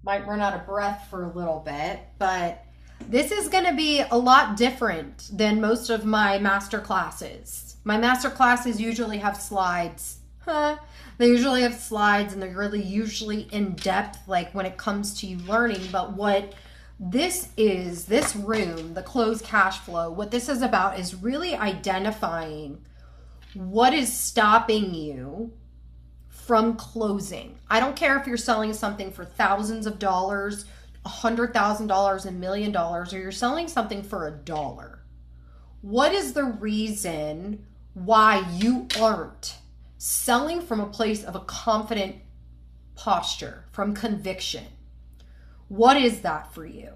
Might run out of breath for a little bit, but this is going to be a lot different than most of my master classes. My master classes usually have slides. They usually have slides and they're really usually in depth, like when it comes to you learning. But what this is, this room, the closed cash flow, what this is about is really identifying what is stopping you from closing. I don't care if you're selling something for thousands of dollars, $100,000, $1,000,000, or you're selling something for $1. What is the reason why you aren't selling from a place of a confident posture, from conviction? What is that for you?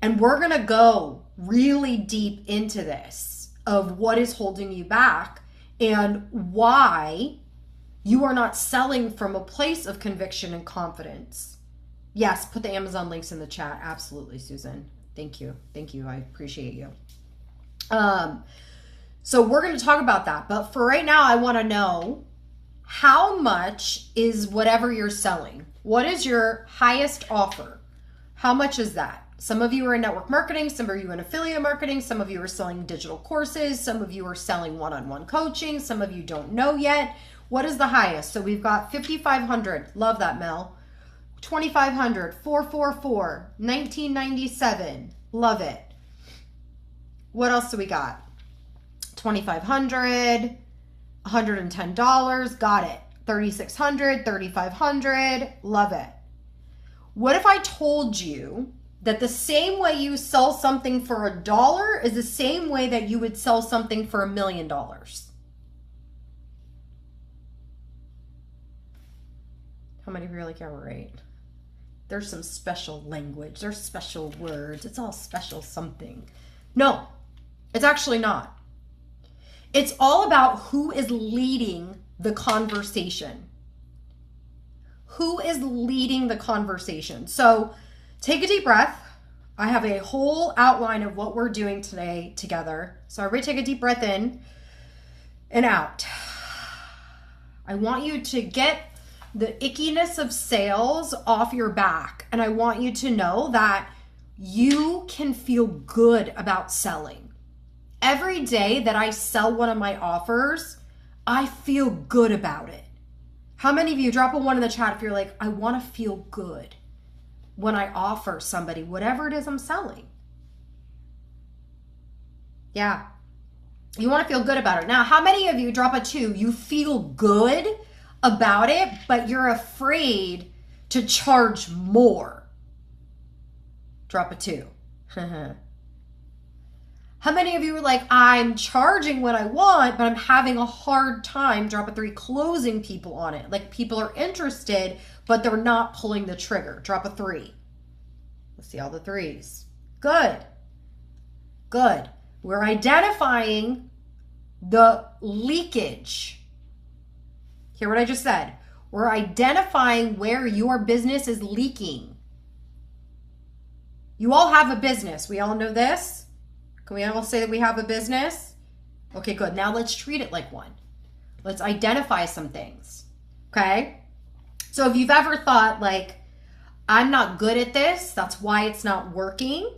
And we're going to go really deep into this of what is holding you back and why you are not selling from a place of conviction and confidence. Yes, put the Amazon links in the chat. Absolutely, Susan. Thank you. Thank you. I appreciate you. So we're going to talk about that. But for right now, I want to know, how much is whatever you're selling? What is your highest offer? How much is that? Some of you are in network marketing, some of you are in affiliate marketing, some of you are selling digital courses, some of you are selling one-on-one coaching, some of you don't know yet. What is the highest? So we've got 5,500. Love that, Mel. 2,500, 444, 1997. Love it. What else do we got? 2,500, $110. Got it. 3,600, 3,500. Love it. What if I told you that the same way you sell something for $1 is the same way that you would sell something for $1 million? How many of you are like, yeah, right? There's some special language. There's special words. It's all special something. No, it's actually not. It's all about who is leading the conversation. Who is leading the conversation? So take a deep breath. I have a whole outline of what we're doing today together. So everybody take a deep breath in and out. I want you to get the ickiness of sales off your back. And I want you to know that you can feel good about selling. Every day that I sell one of my offers, I feel good about it. How many of you, drop a 1 in the chat if you're like, I want to feel good when I offer somebody whatever it is I'm selling. Yeah. You want to feel good about it. Now, how many of you, drop a 2, you feel good about it, but you're afraid to charge more? Drop a 2. How many of you are like, I'm charging what I want, but I'm having a hard time, drop a 3, closing people on it? Like, people are interested, but they're not pulling the trigger. Drop a 3. Let's see all the 3s. Good. Good. We're identifying the leakage. Hear what I just said? We're identifying where your business is leaking. You all have a business. We all know this. Can we all say that we have a business? Okay, good. Now let's treat it like one. Let's identify some things. Okay? So if you've ever thought like, I'm not good at this, that's why it's not working,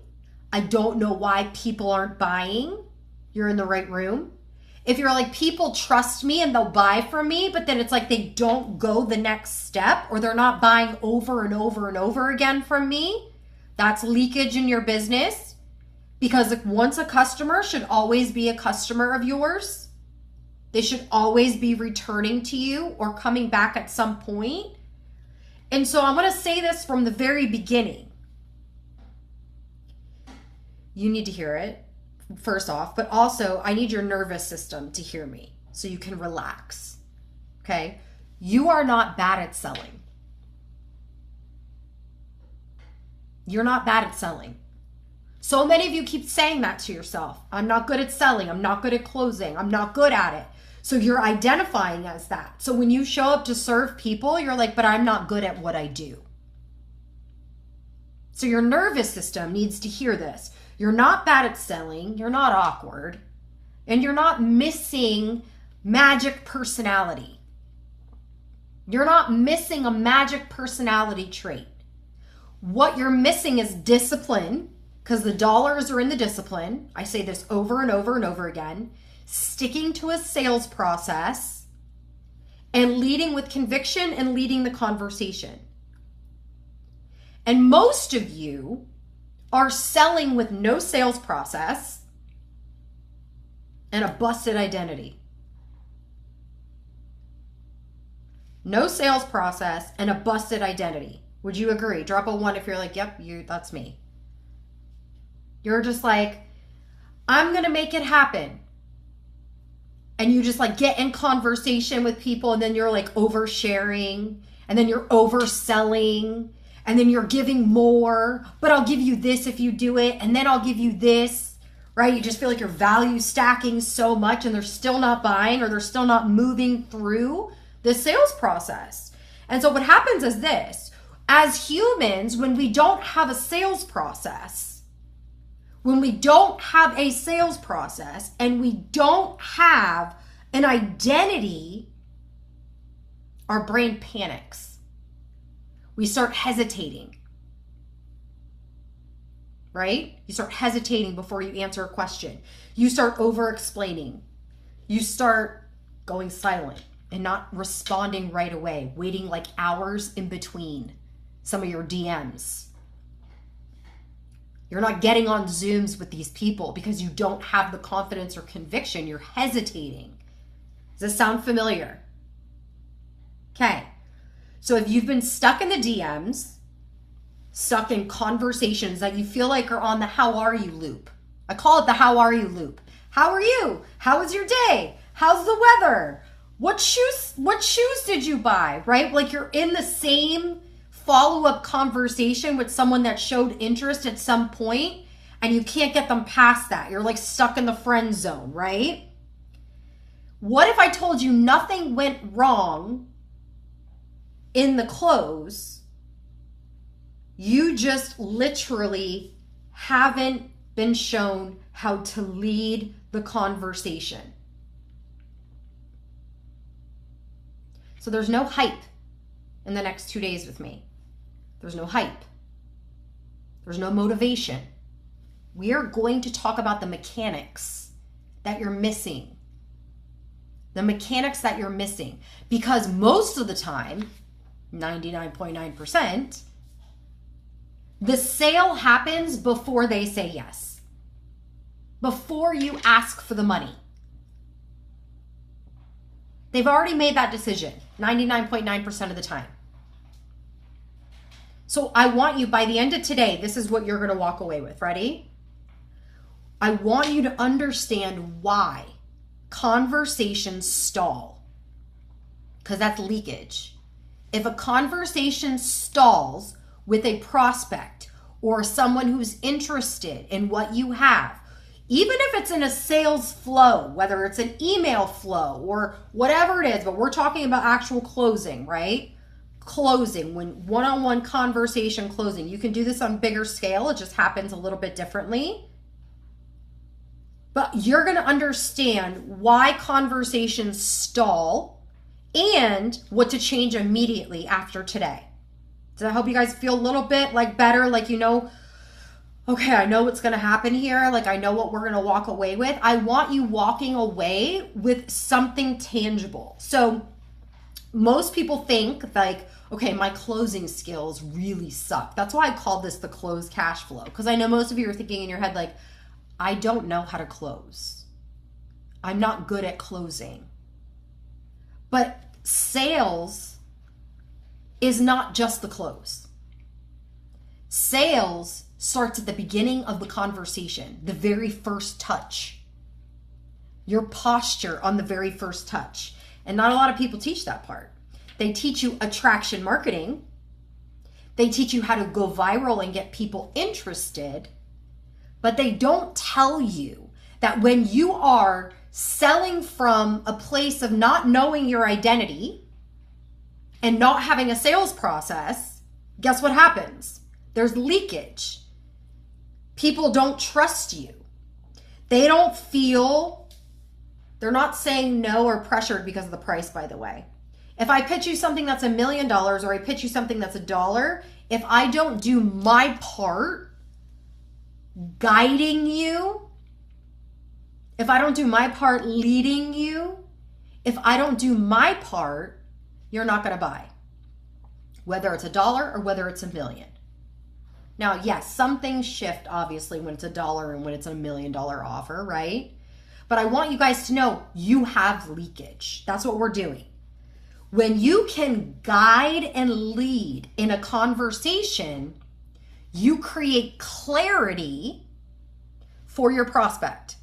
I don't know why people aren't buying, you're in the right room. If you're like, people trust me and they'll buy from me, but then it's like they don't go the next step, or they're not buying over and over and over again from me, that's leakage in your business. Because once a customer should always be a customer of yours. They should always be returning to you or coming back at some point. And so I'm going to say this from the very beginning. You need to hear it, first off, but also I need your nervous system to hear me so you can relax. Okay? You are not bad at selling. You're not bad at selling. So many of you keep saying that to yourself. I'm not good at selling. I'm not good at closing. I'm not good at it. So you're identifying as that. So when you show up to serve people, you're like, but I'm not good at what I do. So your nervous system needs to hear this. You're not bad at selling. You're not awkward. And you're not missing magic personality. You're not missing a magic personality trait. What you're missing is discipline, because the dollars are in the discipline. I say this over and over and over again. Sticking to a sales process and leading with conviction and leading the conversation. And most of you are selling with no sales process and a busted identity. No sales process and a busted identity. Would you agree? Drop a 1 if you're like, yep, that's me. You're just like, I'm going to make it happen. And you just like get in conversation with people, and then you're like oversharing, and then you're overselling, and then you're giving more, but I'll give you this if you do it, and then I'll give you this, right? You just feel like you're value stacking so much, and they're still not buying, or they're still not moving through the sales process. And so what happens is this: as humans, when we don't have a sales process, and we don't have an identity, our brain panics. We start hesitating, right? You start hesitating before you answer a question. You start over-explaining. You start going silent and not responding right away, waiting like hours in between some of your DMs. You're not getting on Zooms with these people because you don't have the confidence or conviction. You're hesitating. Does this sound familiar? Okay. So if you've been stuck in the DMs, stuck in conversations that you feel like are on the how are you loop. I call it the how are you loop. How are you? How was your day? How's the weather? What shoes did you buy? Right? Like you're in the same follow-up conversation with someone that showed interest at some point, and you can't get them past that. You're like stuck in the friend zone, right? What if I told you nothing went wrong in the close? You just literally haven't been shown how to lead the conversation. So there's no hype in the next 2 days with me. There's no hype. There's no motivation. We are going to talk about the mechanics that you're missing. The mechanics that you're missing. Because most of the time, 99.9%, the sale happens before they say yes. Before you ask for the money. They've already made that decision 99.9% of the time. So I want you, by the end of today, this is what you're going to walk away with. Ready? I want you to understand why conversations stall. Because that's leakage. If a conversation stalls with a prospect or someone who's interested in what you have, even if it's in a sales flow, whether it's an email flow or whatever it is, but we're talking about actual closing, right? Closing, when one-on-one conversation closing. You can do this on bigger scale. It just happens a little bit differently. But you're going to understand why conversations stall and what to change immediately after today. So I hope you guys feel a little bit like better, like you know, okay, I know what's going to happen here. Like I know what we're going to walk away with. I want you walking away with something tangible. So most people think like, okay, my closing skills really suck. That's why I called this the close cash flow. Because I know most of you are thinking in your head like, I don't know how to close. I'm not good at closing. But sales is not just the close. Sales starts at the beginning of the conversation, the very first touch. Your posture on the very first touch. And not a lot of people teach that part. They teach you attraction marketing. They teach you how to go viral and get people interested. But they don't tell you that when you are selling from a place of not knowing your identity and not having a sales process, guess what happens? There's leakage. People don't trust you. They don't feel, they're not saying no or pressured because of the price, by the way. If I pitch you something that's $1 million or I pitch you something that's $1, if I don't do my part guiding you, if I don't do my part leading you, if I don't do my part, you're not going to buy. Whether it's $1 or whether it's $1 million. Now, yes, some things shift obviously when it's $1 and when it's a $1 million offer, right? But I want you guys to know you have leakage. That's what we're doing. When you can guide and lead in a conversation, you create clarity for your prospect.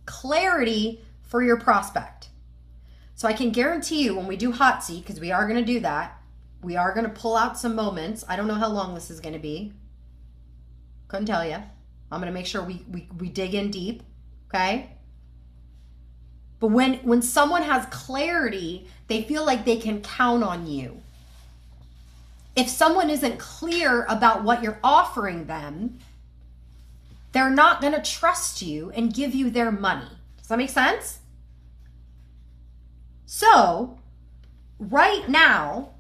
Clarity for your prospect. So I can guarantee you when we do hot seat, because we are going to do that, we are going to pull out some moments. I don't know how long this is going to be. Couldn't tell you. I'm going to make sure we dig in deep, okay? But when someone has clarity, they feel like they can count on you. If someone isn't clear about what you're offering them, they're not going to trust you and give you their money. Does that make sense? So, right now,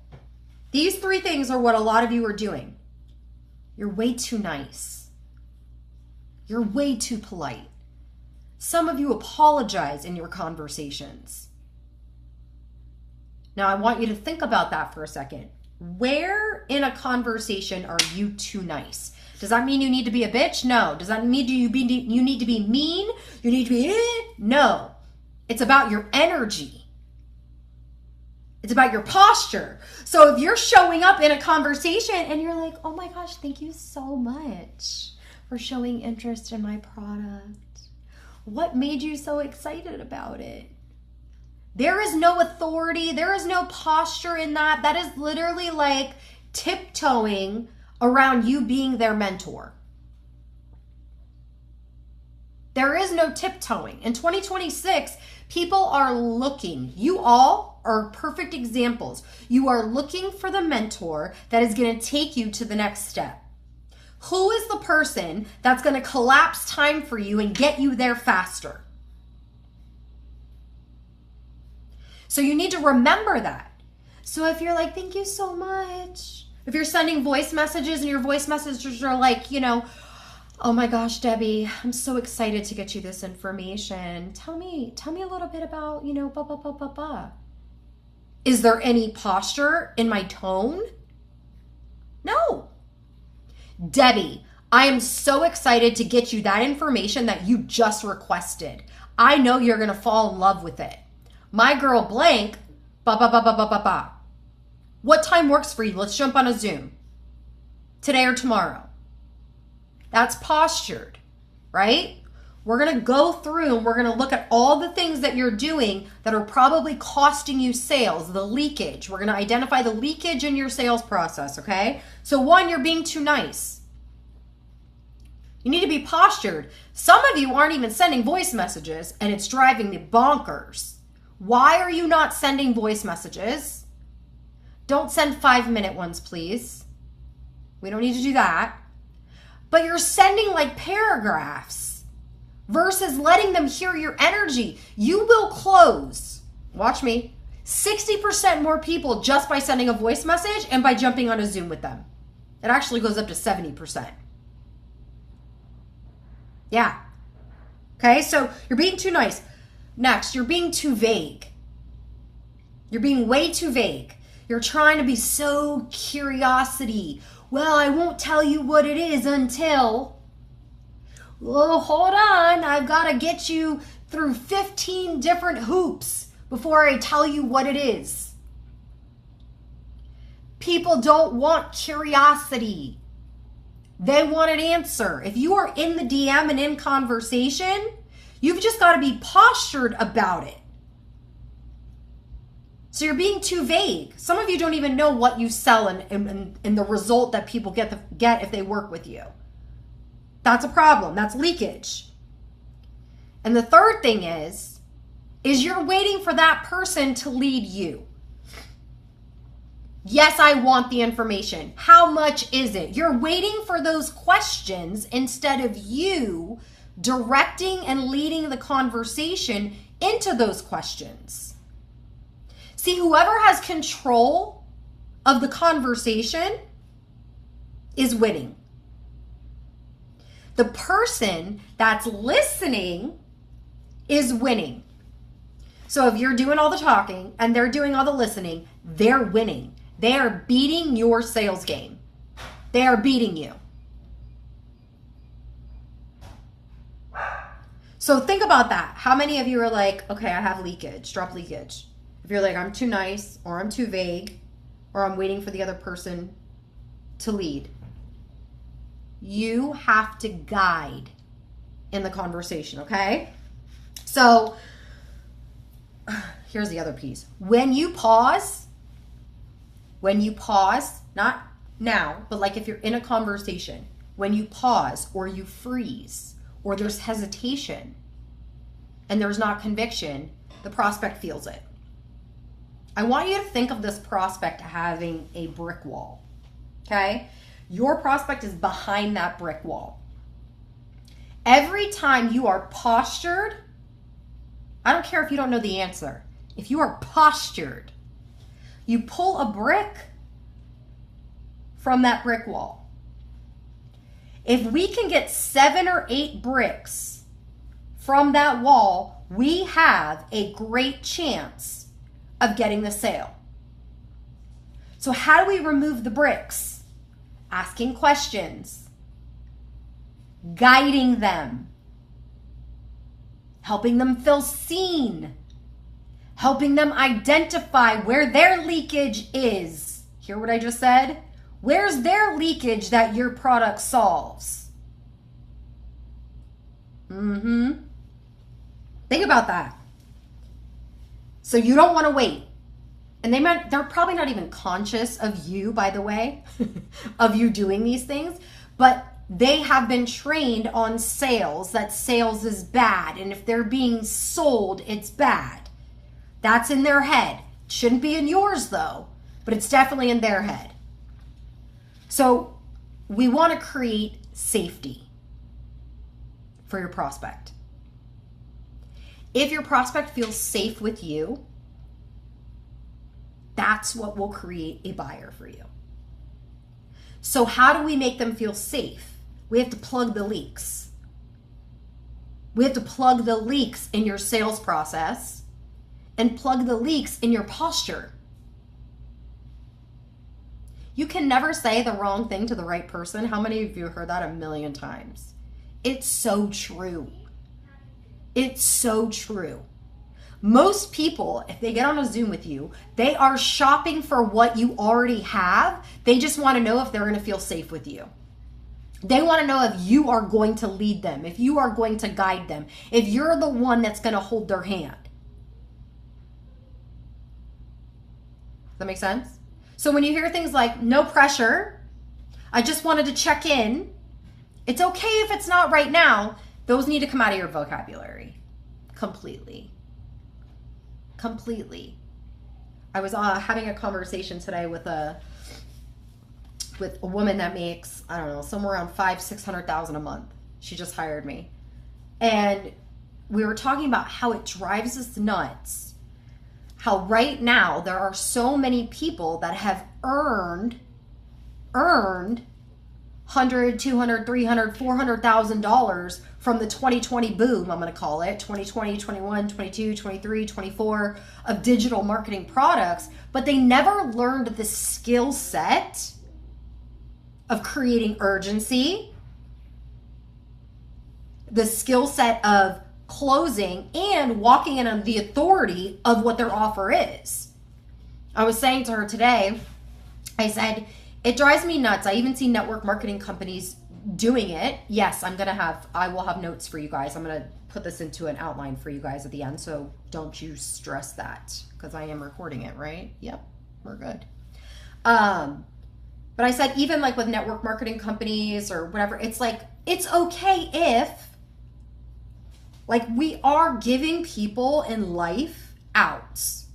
these 3 things are what a lot of you are doing. You're way too nice. You're way too polite. Some of you apologize in your conversations. Now, I want you to think about that for a second. Where in a conversation are you too nice? Does that mean you need to be a bitch? No. Does that mean you need to be mean? You need to be, no. It's about your energy. It's about your posture. So if you're showing up in a conversation and you're like, oh my gosh, thank you so much for showing interest in my product. What made you so excited about it? There is no authority. There is no posture in that. That is literally like tiptoeing around you being their mentor. There is no tiptoeing. In 2026, people are looking. You all are perfect examples. You are looking for the mentor that is going to take you to the next step. Who is the person that's going to collapse time for you and get you there faster? So you need to remember that. So if you're like, thank you so much. If you're sending voice messages and your voice messages are like, you know, oh my gosh, Debbie, I'm so excited to get you this information. Tell me a little bit about, you know, blah, blah, blah, blah, blah. Is there any posture in my tone? No. Debbie, I am so excited to get you that information that you just requested. I know you're going to fall in love with it. My girl blank, ba ba ba ba ba ba ba. What time works for you? Let's jump on a Zoom. Today or tomorrow. That's postured, right? We're going to go through and we're going to look at all the things that you're doing that are probably costing you sales, the leakage. We're going to identify the leakage in your sales process, okay? So 1, you're being too nice. You need to be postured. Some of you aren't even sending voice messages and it's driving me bonkers. Why are you not sending voice messages? Don't send 5-minute ones, please. We don't need to do that. But you're sending like paragraphs versus letting them hear your energy. You will close, watch me, 60% more people just by sending a voice message and by jumping on a Zoom with them. It actually goes up to 70%. Yeah. Okay, so you're being too nice. Next, you're being too vague. You're being way too vague. You're trying to be so curiosity. Well, I won't tell you what it is until... Well, hold on. I've got to get you through 15 different hoops before I tell you what it is. People don't want curiosity. They want an answer. If you are in the DM and in conversation, you've just got to be postured about it. So you're being too vague. Some of you don't even know what you sell and the result that people get if they work with you. That's a problem. That's leakage. And the third thing is you're waiting for that person to lead you. Yes, I want the information. How much is it? You're waiting for those questions instead of you directing and leading the conversation into those questions. See, whoever has control of the conversation is winning. The person that's listening is winning. So if you're doing all the talking and they're doing all the listening, they're winning. They are beating your sales game. They are beating you. So think about that. How many of you are like, okay, I have leakage, drop leakage. If you're like, I'm too nice, or I'm too vague, or I'm waiting for the other person to lead. You have to guide in the conversation, okay? So here's the other piece. When you pause, not now, but like if you're in a conversation, when you pause or you freeze or there's hesitation and there's not conviction, the prospect feels it. I want you to think of this prospect having a brick wall, okay? Your prospect is behind that brick wall. Every time you are postured, I don't care if you don't know the answer. If you are postured, you pull a brick from that brick wall. If we can get 7 or 8 bricks from that wall, we have a great chance of getting the sale. So how do we remove the bricks? Asking questions, guiding them, helping them feel seen, helping them identify where their leakage is. Hear what I just said? Where's their leakage that your product solves? Think about that. So you don't want to wait. And they're probably not even conscious of you, by the way, of you doing these things, but they have been trained on sales, that sales is bad. And if they're being sold, it's bad. That's in their head. Shouldn't be in yours though, but it's definitely in their head. So we want to create safety for your prospect. If your prospect feels safe with you, that's what will create a buyer for you. So how do we make them feel safe? We have to plug the leaks. We have to plug the leaks in your sales process and plug the leaks in your posture. You can never say the wrong thing to the right person. How many of you have heard that a million times? It's so true. It's so true. Most people, if they get on a Zoom with you, they are shopping for what you already have. They just want to know if they're going to feel safe with you. They want to know if you are going to lead them, if you are going to guide them, if you're the one that's going to hold their hand. Does that make sense? So when you hear things like, no pressure, I just wanted to check in, it's okay if it's not right now, those need to come out of your vocabulary completely. I was having a conversation today with a woman that makes, I don't know, somewhere around $500,000-$600,000 a month. She just hired me. And we were talking about how it drives us nuts. How right now there are so many people that have earned $100,000, $200,000, $300,000, $400,000 from the 2020 boom, I'm going to call it, 2020, 21, 22, 23, 24 of digital marketing products, but they never learned the skill set of creating urgency, the skill set of closing, and walking in on the authority of what their offer is. I was saying to her today, I said, it drives me nuts. I even see network marketing companies doing it. Yes, I will have notes for you guys. I'm going to put this into an outline for you guys at the end. So don't you stress that because I am recording it, right? Yep, we're good. But I said, even like with network marketing companies or whatever, it's like, it's okay if like we are giving people in life outs.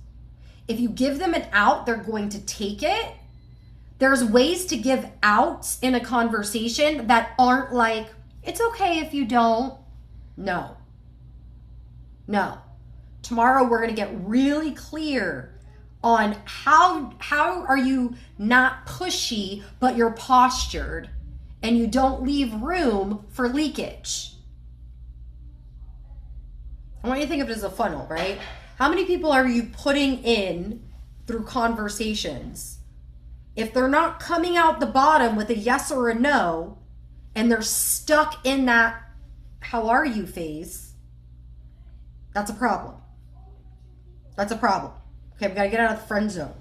If you give them an out, they're going to take it. There's ways to give outs in a conversation that aren't like, it's okay if you don't. No. Tomorrow we're going to get really clear on how are you not pushy, but you're postured and you don't leave room for leakage. I want you to think of it as a funnel, right? How many people are you putting in through conversations? If they're not coming out the bottom with a yes or a no, and they're stuck in that how are you phase, that's a problem. That's a problem. Okay, we gotta get out of the friend zone.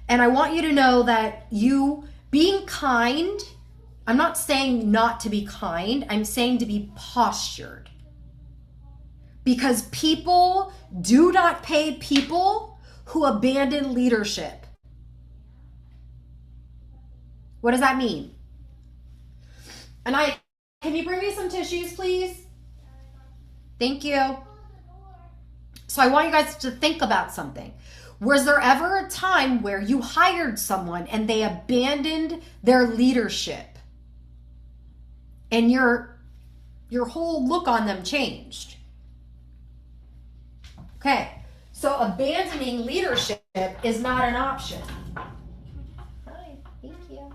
And I want you to know that you being kind, I'm not saying not to be kind, I'm saying to be postured. Because people do not pay people who abandon leadership. What does that mean? And can you bring me some tissues, please? Thank you. So I want you guys to think about something. Was there ever a time where you hired someone and they abandoned their leadership and your whole look on them changed? Okay, so abandoning leadership is not an option. Hi, thank you.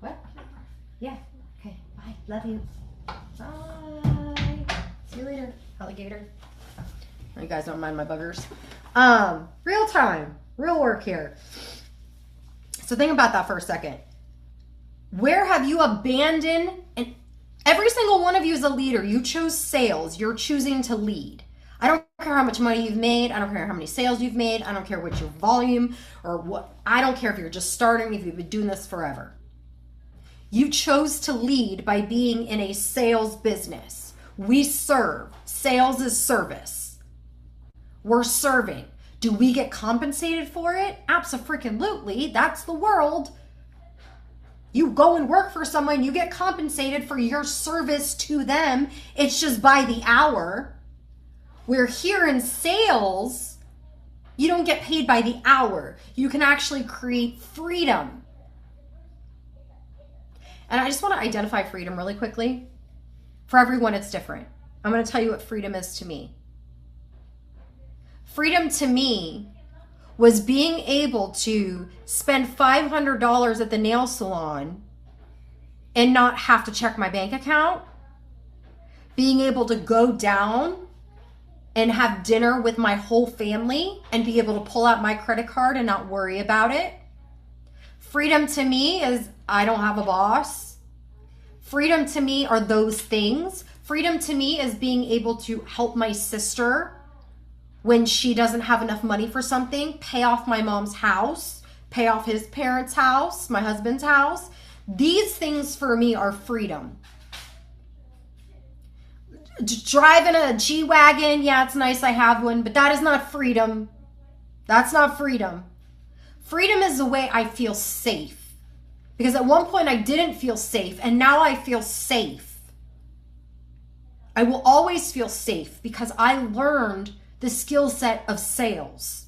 What? Yeah, okay, bye, love you. Bye. See you later, alligator. You guys don't mind my buggers. Real time, real work here. So think about that for a second. Where have you abandoned, and every single one of you is a leader. You chose sales, you're choosing to lead. I don't care how much money you've made. I don't care how many sales you've made. I don't care what your volume or what. I don't care if you're just starting, if you've been doing this forever. You chose to lead by being in a sales business. We serve. Sales is service. We're serving. Do we get compensated for it? Abso-freaking-lutely. That's the world. You go and work for someone, you get compensated for your service to them. It's just by the hour. We're here in sales, you don't get paid by the hour. You can actually create freedom. And I just want to identify freedom really quickly. For everyone, it's different. I'm going to tell you what freedom is to me. Freedom to me was being able to spend $500 at the nail salon and not have to check my bank account. Being able to go down and have dinner with my whole family and be able to pull out my credit card and not worry about it. Freedom to me is I don't have a boss. Freedom to me are those things. Freedom to me is being able to help my sister when she doesn't have enough money for something, pay off my mom's house, pay off his parents' house, my husband's house. These things for me are freedom. Driving a G-Wagon, yeah, it's nice I have one, but that is not freedom. That's not freedom. Freedom is the way I feel safe. Because at one point I didn't feel safe, and now I feel safe. I will always feel safe because I learned the skill set of sales.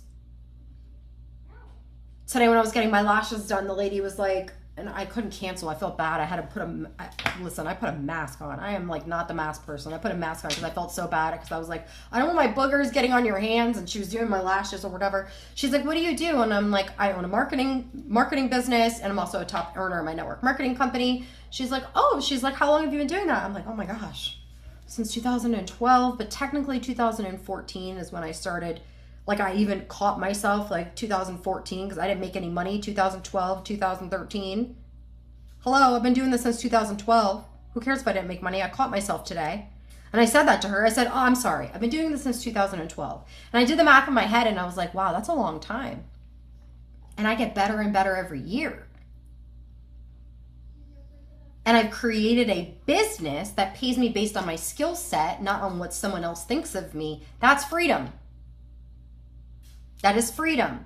Today when I was getting my lashes done, the lady was like, and I couldn't cancel. I felt bad. I had to put I put a mask on. I am like not the mask person. I put a mask on because I felt so bad because I was like, I don't want my boogers getting on your hands. And she was doing my lashes or whatever. She's like, what do you do? And I'm like, I own a marketing business, and I'm also a top earner in my network marketing company. She's like, how long have you been doing that? I'm like, oh my gosh, since 2012, but technically 2014 is when I started. Like I even caught myself like 2014 because I didn't make any money. 2012, 2013. Hello, I've been doing this since 2012. Who cares if I didn't make money? I caught myself today. And I said that to her. I said, I'm sorry. I've been doing this since 2012. And I did the math in my head and I was like, wow, that's a long time. And I get better and better every year. And I've created a business that pays me based on my skill set, not on what someone else thinks of me. That's freedom. That is freedom.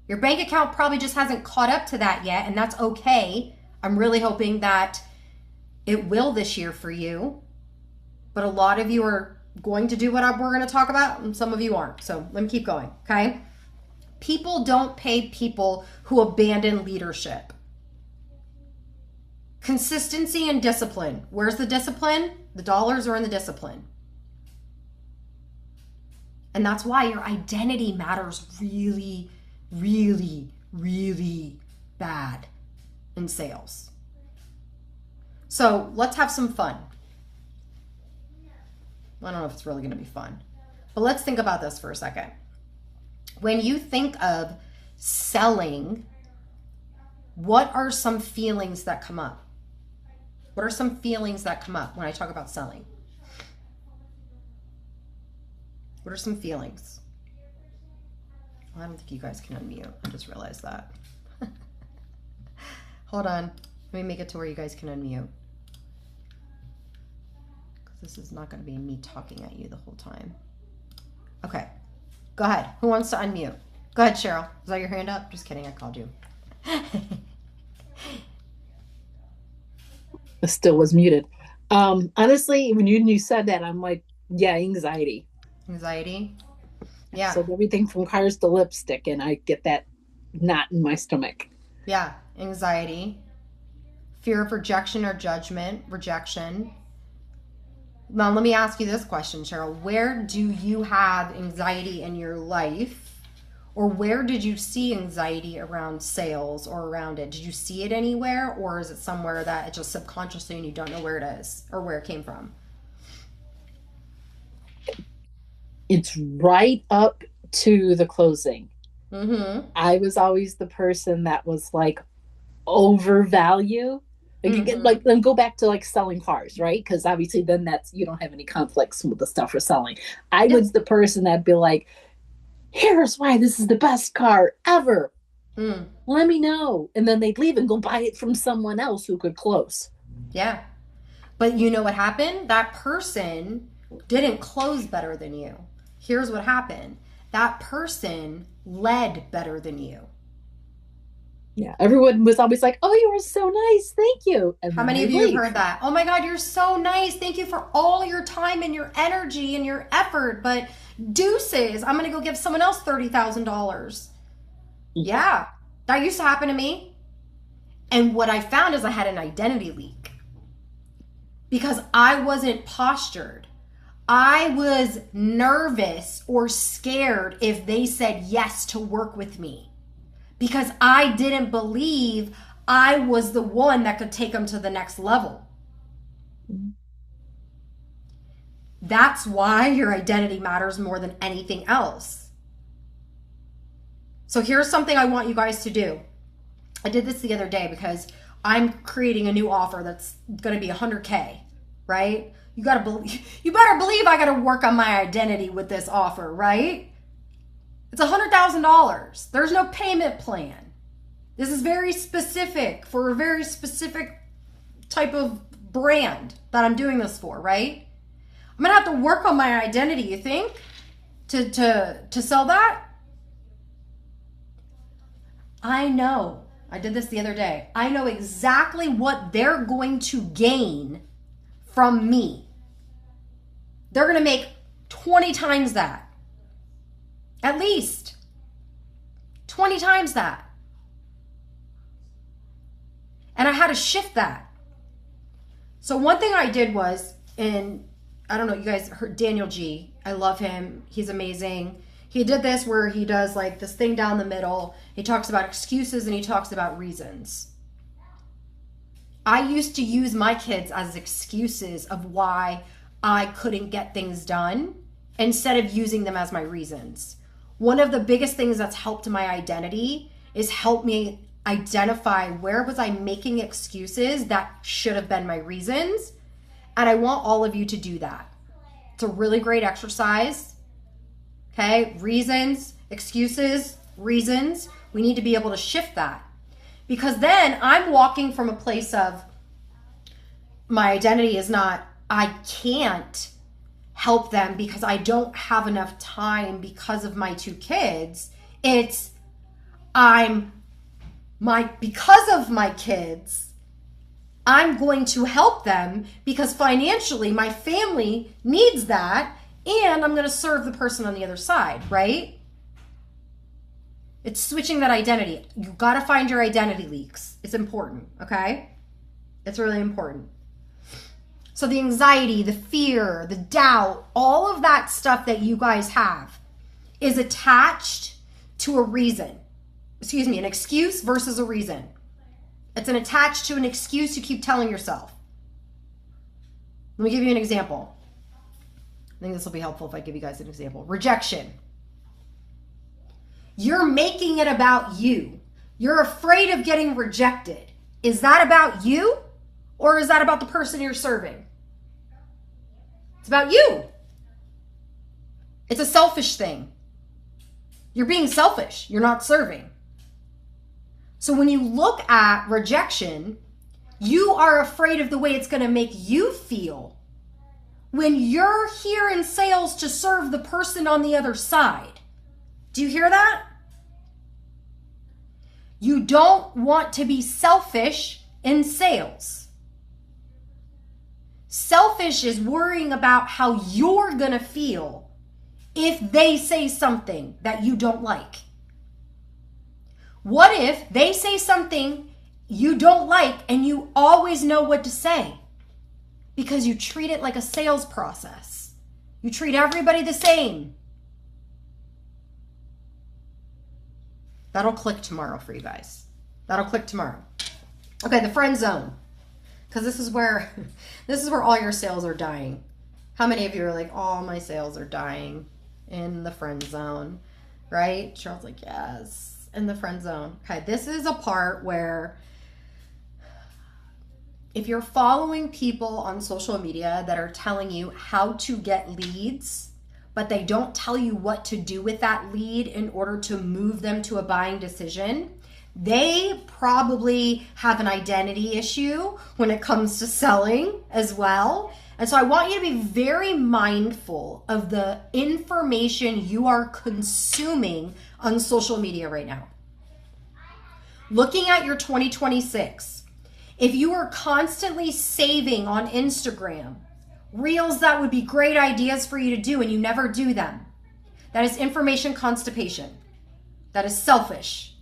Your bank account probably just hasn't caught up to that yet, and that's okay. I'm really hoping that it will this year for you. But a lot of you are going to do what we're going to talk about, and some of you aren't. So let me keep going, okay? People don't pay people who abandon leadership. Consistency and discipline. Where's the discipline? The dollars are in the discipline. And that's why your identity matters really, really, really bad in sales. So let's have some fun. I don't know if it's really going to be fun, but let's think about this for a second. When you think of selling, what are some feelings that come up? What are some feelings that come up when I talk about selling? What are some feelings? Well, I don't think you guys can unmute. I just realized that. Hold on. Let me make it to where you guys can unmute. Because this is not going to be me talking at you the whole time. Okay. Go ahead. Who wants to unmute? Go ahead, Cheryl. Is that your hand up? Just kidding. I called you. It still was muted. Honestly, when you said that, I'm like, yeah, anxiety. Anxiety? Yeah. So everything from cars to lipstick, and I get that knot in my stomach. Yeah. Anxiety. Fear of rejection or judgment. Rejection. Now, let me ask you this question, Cheryl. Where do you have anxiety in your life? Or where did you see anxiety around sales or around it? Did you see it anywhere? Or is it somewhere that it's just subconsciously and you don't know where it is or where it came from? It's right up to the closing. Mm-hmm. I was always the person that was like overvalue. Like you get like then go back to like selling cars, right? Because obviously then that's you don't have any conflicts with the stuff we're selling. I Yep. was the person that'd be like, here's why this is the best car ever. Mm. Let me know. And then they'd leave and go buy it from someone else who could close. Yeah. But you know what happened? That person didn't close better than you. Here's what happened. That person led better than you. Yeah. Everyone was always like, oh, you were so nice. Thank you. And How then many they'd of you have leave. heard that? Oh my God, you're so nice. Thank you for all your time and your energy and your effort. But deuces, I'm going to go give someone else $30,000. Yeah, that used to happen to me. And what I found is I had an identity leak because I wasn't postured. I was nervous or scared if they said yes to work with me because I didn't believe I was the one that could take them to the next level. That's why your identity matters more than anything else. So here's something I want you guys to do. I did this the other day because I'm creating a new offer that's going to be 100K, right? You better believe I got to work on my identity with this offer, right? It's $100,000. There's no payment plan. This is very specific for a very specific type of brand that I'm doing this for, right? I'm going to have to work on my identity, you think, to sell that? I know. I did this the other day. I know exactly what they're going to gain from me. They're going to make 20 times that. At least 20 times that. And I had to shift that. So one thing I did was, and I don't know, you guys heard Daniel G. I love him. He's amazing. He did this where he does like this thing down the middle. He talks about excuses and he talks about reasons. I used to use my kids as excuses of why I couldn't get things done instead of using them as my reasons. One of the biggest things that's helped my identity is help me identify where was I making excuses that should have been my reasons. And I want all of you to do that. It's a really great exercise. Okay, reasons, excuses, reasons. We need to be able to shift that because then I'm walking from a place of my identity is not, I can't help them because I don't have enough time because of my two kids. It's because of my kids, I'm going to help them because financially my family needs that. And I'm going to serve the person on the other side, right? It's switching that identity. You got to find your identity leaks. It's important, okay? It's really important. So the anxiety, the fear, the doubt, all of that stuff that you guys have, is attached to a reason. Excuse me, an excuse versus a reason. It's an attached to an excuse you keep telling yourself. Let me give you an example. I think this will be helpful if I give you guys an example. Rejection. You're making it about you. You're afraid of getting rejected. Is that about you, or is that about the person you're serving? It's about you. It's a selfish thing. You're being selfish. You're not serving. So when you look at rejection, you are afraid of the way it's going to make you feel when you're here in sales to serve the person on the other side. Do you hear that? You don't want to be selfish in sales. Selfish is worrying about how you're going to feel if they say something that you don't like. What if they say something you don't like and you always know what to say? Because you treat it like a sales process. You treat everybody the same. That'll click tomorrow for you guys. That'll click tomorrow. Okay, the friend zone. Because this is where all your sales are dying. How many of you are like, all my sales are dying in the friend zone, right? Cheryl's like, yes, in the friend zone. Okay, this is a part where if you're following people on social media that are telling you how to get leads, but they don't tell you what to do with that lead in order to move them to a buying decision, they probably have an identity issue when it comes to selling as well. And so I want you to be very mindful of the information you are consuming on social media right now. Looking at your 2026, if you are constantly saving on Instagram reels that would be great ideas for you to do and you never do them, that is information constipation. That is selfish.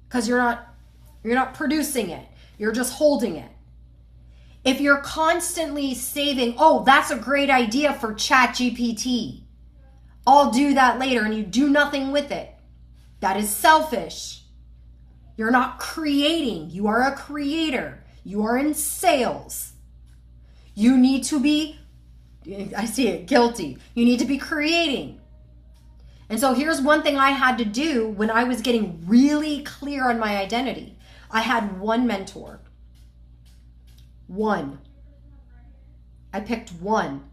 Because you're not producing it. You're just holding it. If you're constantly saving, oh, that's a great idea for ChatGPT, I'll do that later, and you do nothing with it, that is selfish. You're not creating. You are a creator. You are in sales. You need to be, I see it, guilty. You need to be creating. And so here's one thing I had to do when I was getting really clear on my identity. I had one mentor. One. I picked one.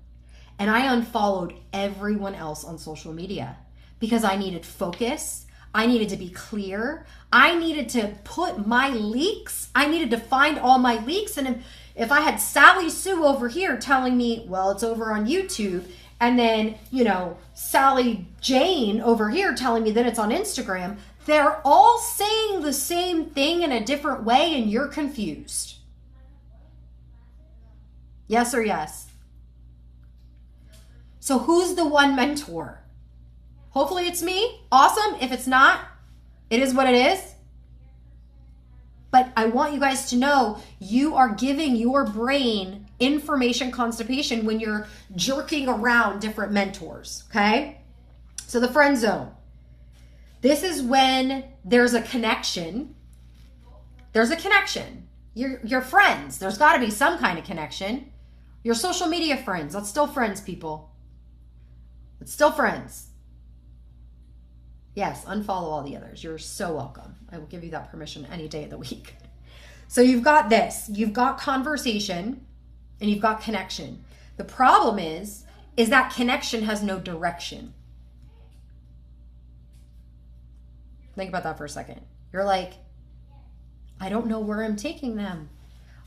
And I unfollowed everyone else on social media because I needed focus. I needed to be clear. I needed to put my leaks. I needed to find all my leaks. And if I had Sally Sue over here telling me, well, it's over on YouTube, and then, Sally Jane over here telling me that it's on Instagram, they're all saying the same thing in a different way, and you're confused. Yes or yes? So who's the one mentor? Hopefully it's me. Awesome. If it's not, it is what it is. But I want you guys to know you are giving your brain information constipation when you're jerking around different mentors, okay? So the friend zone. This is when there's a connection. There's a connection. Your friends, there's got to be some kind of connection. Your social media friends, that's still friends, people. It's still friends. Yes, unfollow all the others. You're so welcome. I will give you that permission any day of the week. So you've got this. You've got conversation and you've got connection. The problem is that connection has no direction. Think about that for a second. You're like, I don't know where I'm taking them.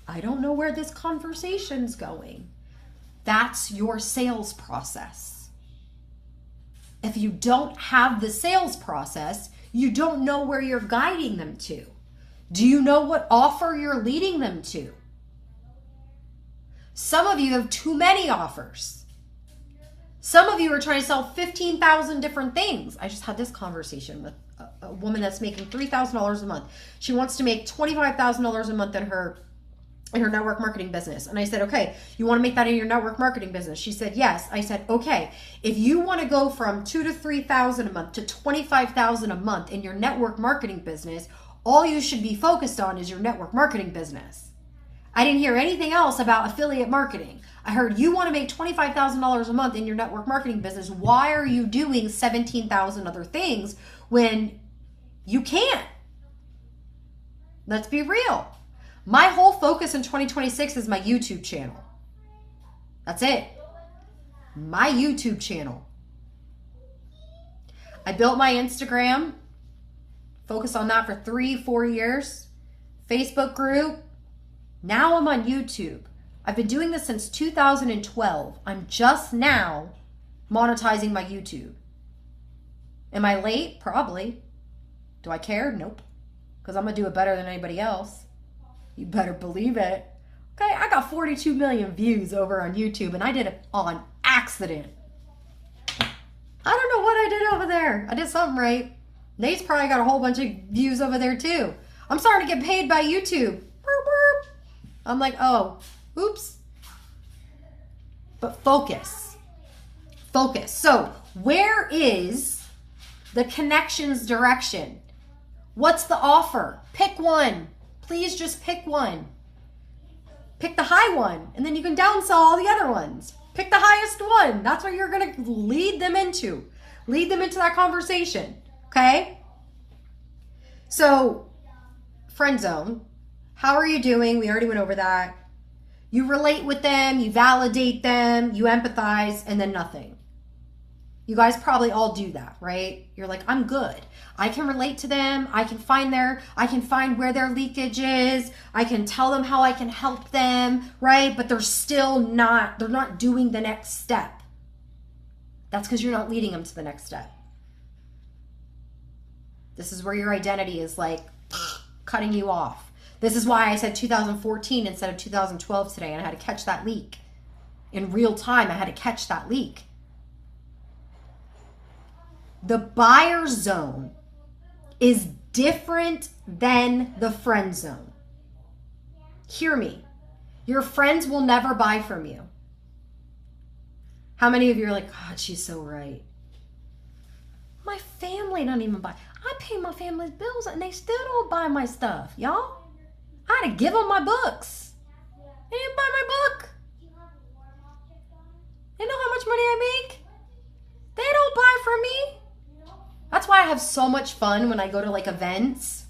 I don't know where this conversation's going. That's your sales process. If you don't have the sales process, you don't know where you're guiding them to. Do you know what offer you're leading them to? Some of you have too many offers. Some of you are trying to sell 15,000 different things. I just had this conversation with a woman that's making $3,000 a month. She wants to make $25,000 a month in her in her network marketing business. And I said, okay, you want to make that in your network marketing business? She said, yes. I said, okay, if you want to go from 2,000 to 3,000 a month to 25,000 a month in your network marketing business, all you should be focused on is your network marketing business. I didn't hear anything else about affiliate marketing. I heard you want to make $25,000 a month in your network marketing business. Why are you doing 17,000 other things when you can't? Let's be real. My whole focus in 2026 is my YouTube channel. That's it. My YouTube channel. I built my Instagram, focused on that for 3-4 years. Facebook group. Now I'm on YouTube. I've been doing this since 2012. I'm just now monetizing my YouTube. Am I late? Probably. Do I care? Nope. Because I'm going to do it better than anybody else. You better believe it. Okay, I got 42 million views over on YouTube, and I did it on accident. I don't know what I did over there. I did something right. Nate's probably got a whole bunch of views over there too. I'm starting to get paid by YouTube. I'm like, oh, oops. But focus. Focus. So where is the connections direction? What's the offer? Pick one. Please just pick one. Pick the high one, and then you can downsell all the other ones. Pick the highest one. That's what you're going to lead them into. Lead them into that conversation, okay? So, friend zone. How are you doing? We already went over that. You relate with them, you validate them, you empathize, and then nothing. You guys probably all do that, right? You're like, I'm good. I can relate to them. I can find where their leakage is. I can tell them how I can help them, right? But they're not doing the next step. That's because you're not leading them to the next step. This is where your identity is like cutting you off. This is why I said 2014 instead of 2012 today, and I had to catch that leak. In real time, I had to catch that leak. The buyer zone is different than the friend zone. Hear me. Your friends will never buy from you. How many of you are like, God, she's so right. My family don't even buy. I pay my family's bills and they still don't buy my stuff, y'all. I had to give them my books. They didn't buy my book. They know how much money I make. They don't buy from me. That's why I have so much fun when I go to like events.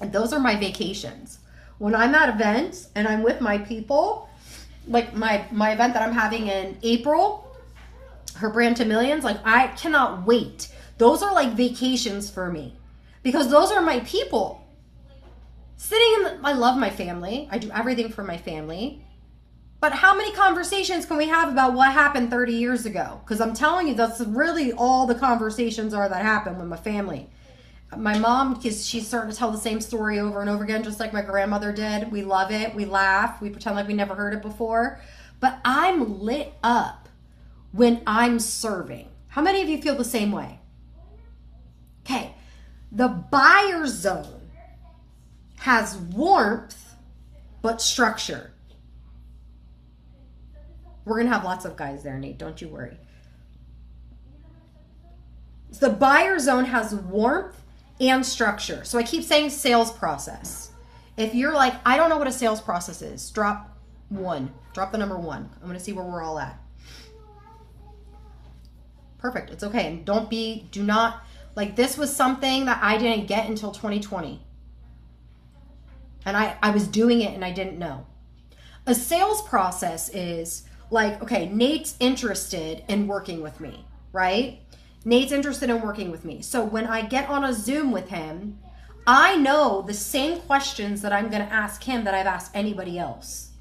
And those are my vacations. When I'm at events and I'm with my people, like my event that I'm having in April, her brand to millions, like I cannot wait. Those are like vacations for me because those are my people. I love my family. I do everything for my family. But how many conversations can we have about what happened 30 years ago? Because I'm telling you, that's really all the conversations are that happen with my family. My mom, because she's starting to tell the same story over and over again, just like my grandmother did. We love it. We laugh. We pretend like we never heard it before. But I'm lit up when I'm serving. How many of you feel the same way? Okay. The buyer zone has warmth, but structure. We're going to have lots of guys there, Nate. Don't you worry. So the buyer zone has warmth and structure. So I keep saying sales process. If you're like, I don't know what a sales process is, drop one. Drop the number 1. I'm going to see where we're all at. Perfect. It's okay. And do not, like this was something that I didn't get until 2020. And I was doing it and I didn't know. A sales process is like, okay, Nate's interested in working with me, right? Nate's interested in working with me. So when I get on a Zoom with him, I know the same questions that I'm going to ask him that I've asked anybody else.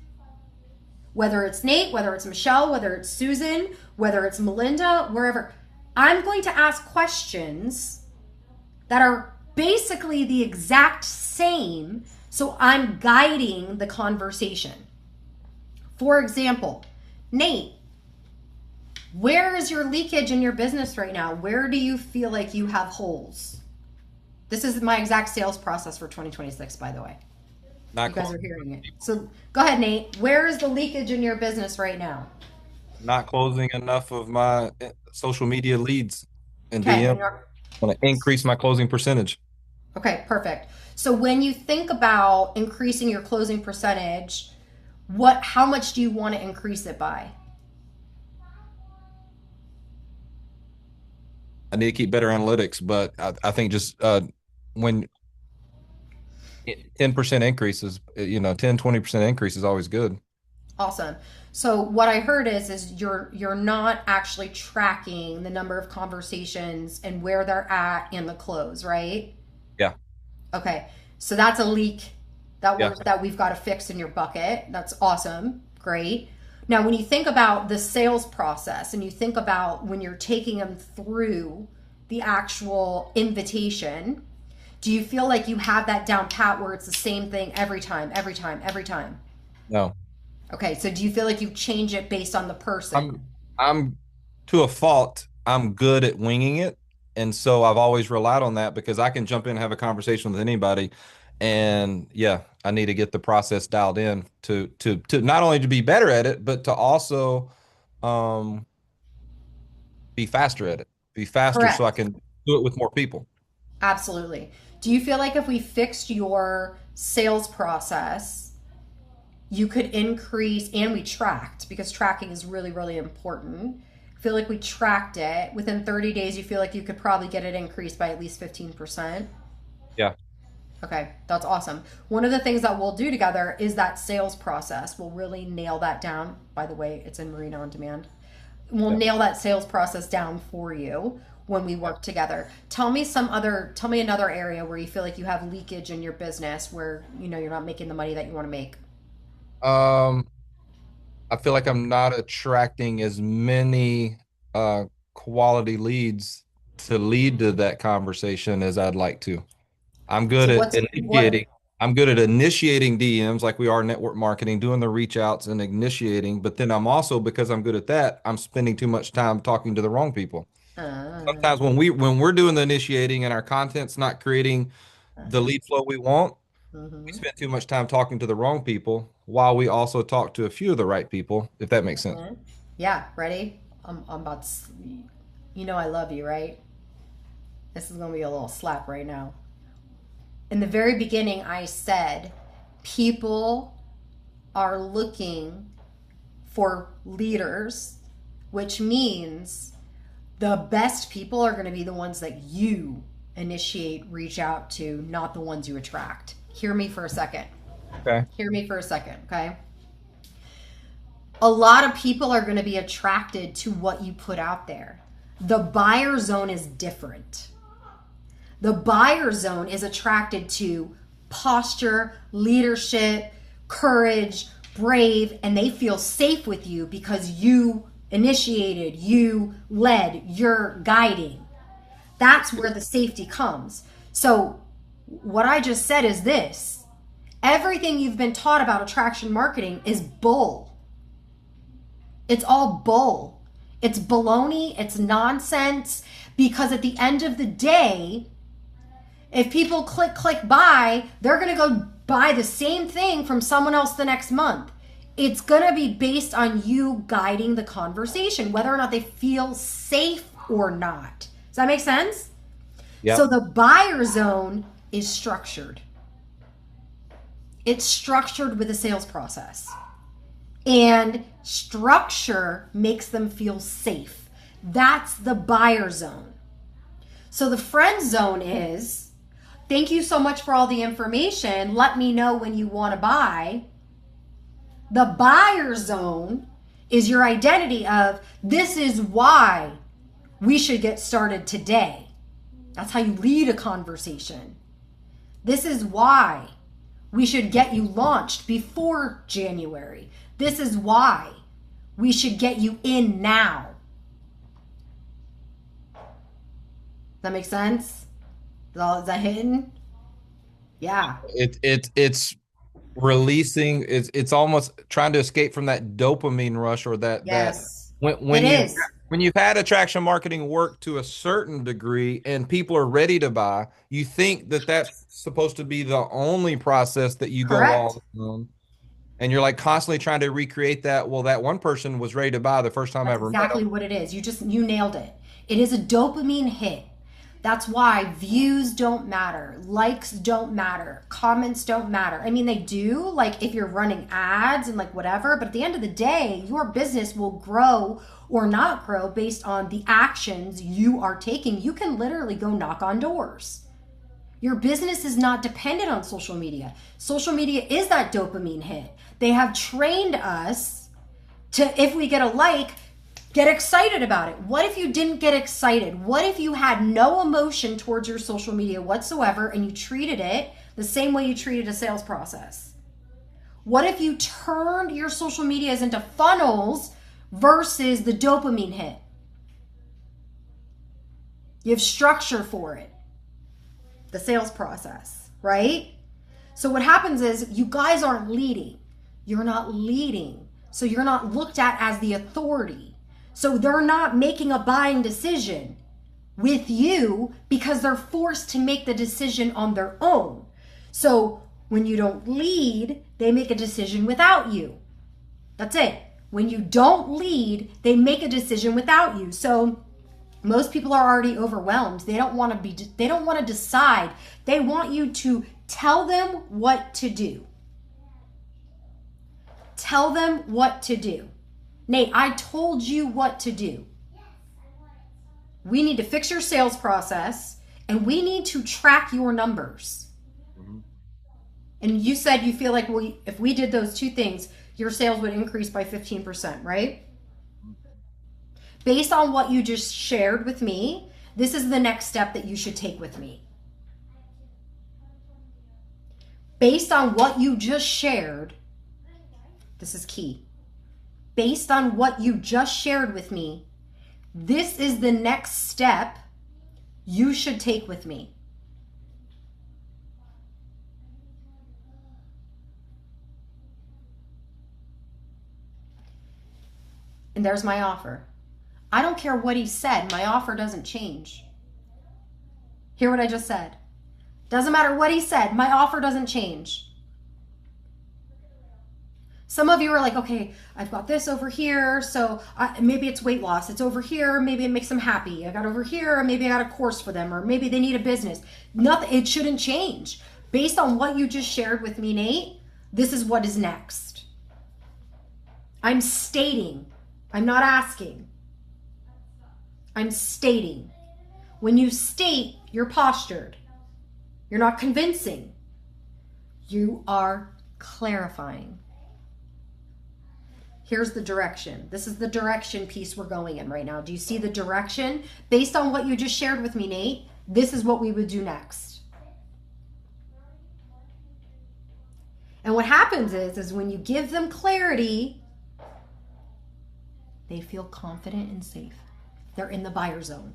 Whether it's Nate, whether it's Michelle, whether it's Susan, whether it's Melinda, wherever. I'm going to ask questions that are basically the exact same, so I'm guiding the conversation. For example, Nate, where is your leakage in your business right now? Where do you feel like you have holes? This is my exact sales process for 2026, by the way. You not guys closing are hearing enough it. people, So go ahead, Nate. Where is the leakage in your business right now? not closing enough of my social media leads and Okay, DM. and you're Want to increase my closing percentage. okay, perfect. So when you think about increasing your closing percentage, how much do you want to increase it by? I need to keep better analytics, but I think just when 10% increases, 10-20% increase is always good. Awesome. So what I heard is you're not actually tracking the number of conversations and where they're at in the close, right? Yeah. Okay. So that's a leak Yeah. that we've got to fix in your bucket. That's awesome. Great. Now, when you think about the sales process and you think about when you're taking them through the actual invitation, do you feel like you have that down pat where it's the same thing every time, every time, every time? No. Okay, so do you feel like you change it based on the person? I'm to a fault. I'm good at winging it, and so I've always relied on that because I can jump in and have a conversation with anybody. And yeah, I need to get the process dialed in to not only to be better at it, but to also um, be faster at it. Be faster so I Correct. can do it with more people. Absolutely. Do you feel like if we fixed your sales process, you could increase, and we tracked, because tracking is really, really important. I feel like we tracked it within 30 days, you feel like you could probably get it increased by at least 15%? Yeah. Okay, that's awesome. One of the things that we'll do together is that sales process. We'll really nail that down. By the way, it's in Marina on Demand. We'll Yeah. nail that sales process down for you when we work together. Tell me another area where you feel like you have leakage in your business where you're not making the money that you want to make. Um, I feel like I'm not attracting as many uh quality leads to lead to that conversation as I'd like to. I'm good So at what's what initiating. I'm good at initiating DMs like we are network marketing, doing the reach outs and initiating. But then I'm also, because I'm good at that, I'm spending too much time talking to the wrong people. uh, Sometimes when we're doing the initiating and our content's not creating the uh, lead flow we want, we mhm, spend too much time talking to the wrong people while we also talk to a few of the right people, if that makes sense. mhm. Yeah, ready? I'm about to, I love you, right? This is going to be a little slap right now. In the very beginning, I said people are looking for leaders, which means the best people are going to be the ones that you initiate, reach out to, not the ones you attract. Hear me for a second. Okay. Hear me for a second, okay? A lot of people are going to be attracted to what you put out there. The buyer zone is different. The buyer zone is attracted to posture, leadership, courage, brave, and they feel safe with you because you initiated, you led, you're guiding. That's where the safety comes. So, what I just said is this: everything you've been taught about attraction marketing is bull. It's all bull. It's baloney. It's nonsense. Because at the end of the day, if people click, buy, they're going to go buy the same thing from someone else the next month. It's going to be based on you guiding the conversation, whether or not they feel safe or not. Does that make sense? So Yep. the buyer zone is structured. It's structured with a sales process. And structure makes them feel safe. That's the buyer zone. So the friend zone is, thank you so much for all the information. Let me know when you want to buy. The buyer zone is your identity of, this is why we should get started today. That's how you lead a conversation. This is why we should get you launched before January. This is why we should get you in now. Does that make sense? Is that hidden? Yeah. It's releasing. It's almost trying to escape from that dopamine rush or that Yes. when It when you is. When you've had attraction marketing work to a certain degree and people are ready to buy, you think that that's supposed to be the only process that you go Correct. all on. And you're like constantly trying to recreate that. Well, that one person was ready to buy the first time I That's ever met exactly them. what it is. You nailed it. It is a dopamine hit. That's why views don't matter, likes don't matter, comments don't matter. I mean, they do, like if you're running ads and like whatever, but at the end of the day, your business will grow or not grow based on the actions you are taking. You can literally go knock on doors. Your business is not dependent on social media. Social media is that dopamine hit. They have trained us to, if we get a like, get excited about it. What if you didn't get excited? What if you had no emotion towards your social media whatsoever and you treated it the same way you treated a sales process? What if you turned your social medias into funnels versus the dopamine hit? You have structure for it. The sales process, right? So what happens is you guys aren't leading. You're not leading. So you're not looked at as the authority. So they're not making a buying decision with you because they're forced to make the decision on their own. So when you don't lead, they make a decision without you. That's it. When you don't lead, they make a decision without you. So most people are already overwhelmed. They don't want to decide. They want you to tell them what to do. Tell them what to do. Nate, I told you what to do. We need to fix your sales process and we need to track your numbers. Mm-hmm. And you said you feel like if we did those two things, your sales would increase by 15%, right? Based on what you just shared with me, this is the next step that you should take with me. Based on what you just shared, this is key. Based on what you just shared with me, this is the next step you should take with me. And there's my offer. I don't care what he said, my offer doesn't change. Hear what I just said? Doesn't matter what he said, my offer doesn't change. Some of you are like, okay, I've got this over here, so maybe it's weight loss. It's over here, maybe it makes them happy. I got over here, maybe I got a course for them, or maybe they need a business. Nothing, it shouldn't change. Based on what you just shared with me, Nate, this is what is next. I'm stating, I'm not asking. I'm stating. When you state, you're postured. You're not convincing. You are clarifying. Here's the direction. This is the direction piece we're going in right now. Do you see the direction? Based on what you just shared with me, Nate, this is what we would do next. And what happens is when you give them clarity, they feel confident and safe. They're in the buyer zone.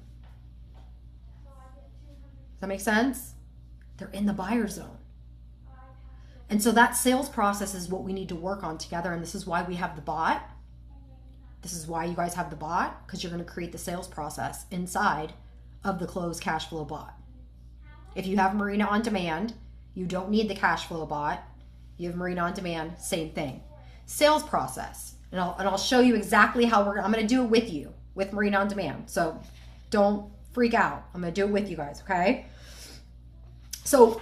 Does that make sense? They're in the buyer zone. And so that sales process is what we need to work on together. And this is why we have the bot. This is why you guys have the bot, because you're going to create the sales process inside of the closed cash flow bot. If you have Marina on Demand, you don't need the cash flow bot. You have Marina on Demand, same thing. Sales process. And I'll show you exactly how I'm going to do it with you, with Marina on Demand. So don't freak out. I'm going to do it with you guys, okay? So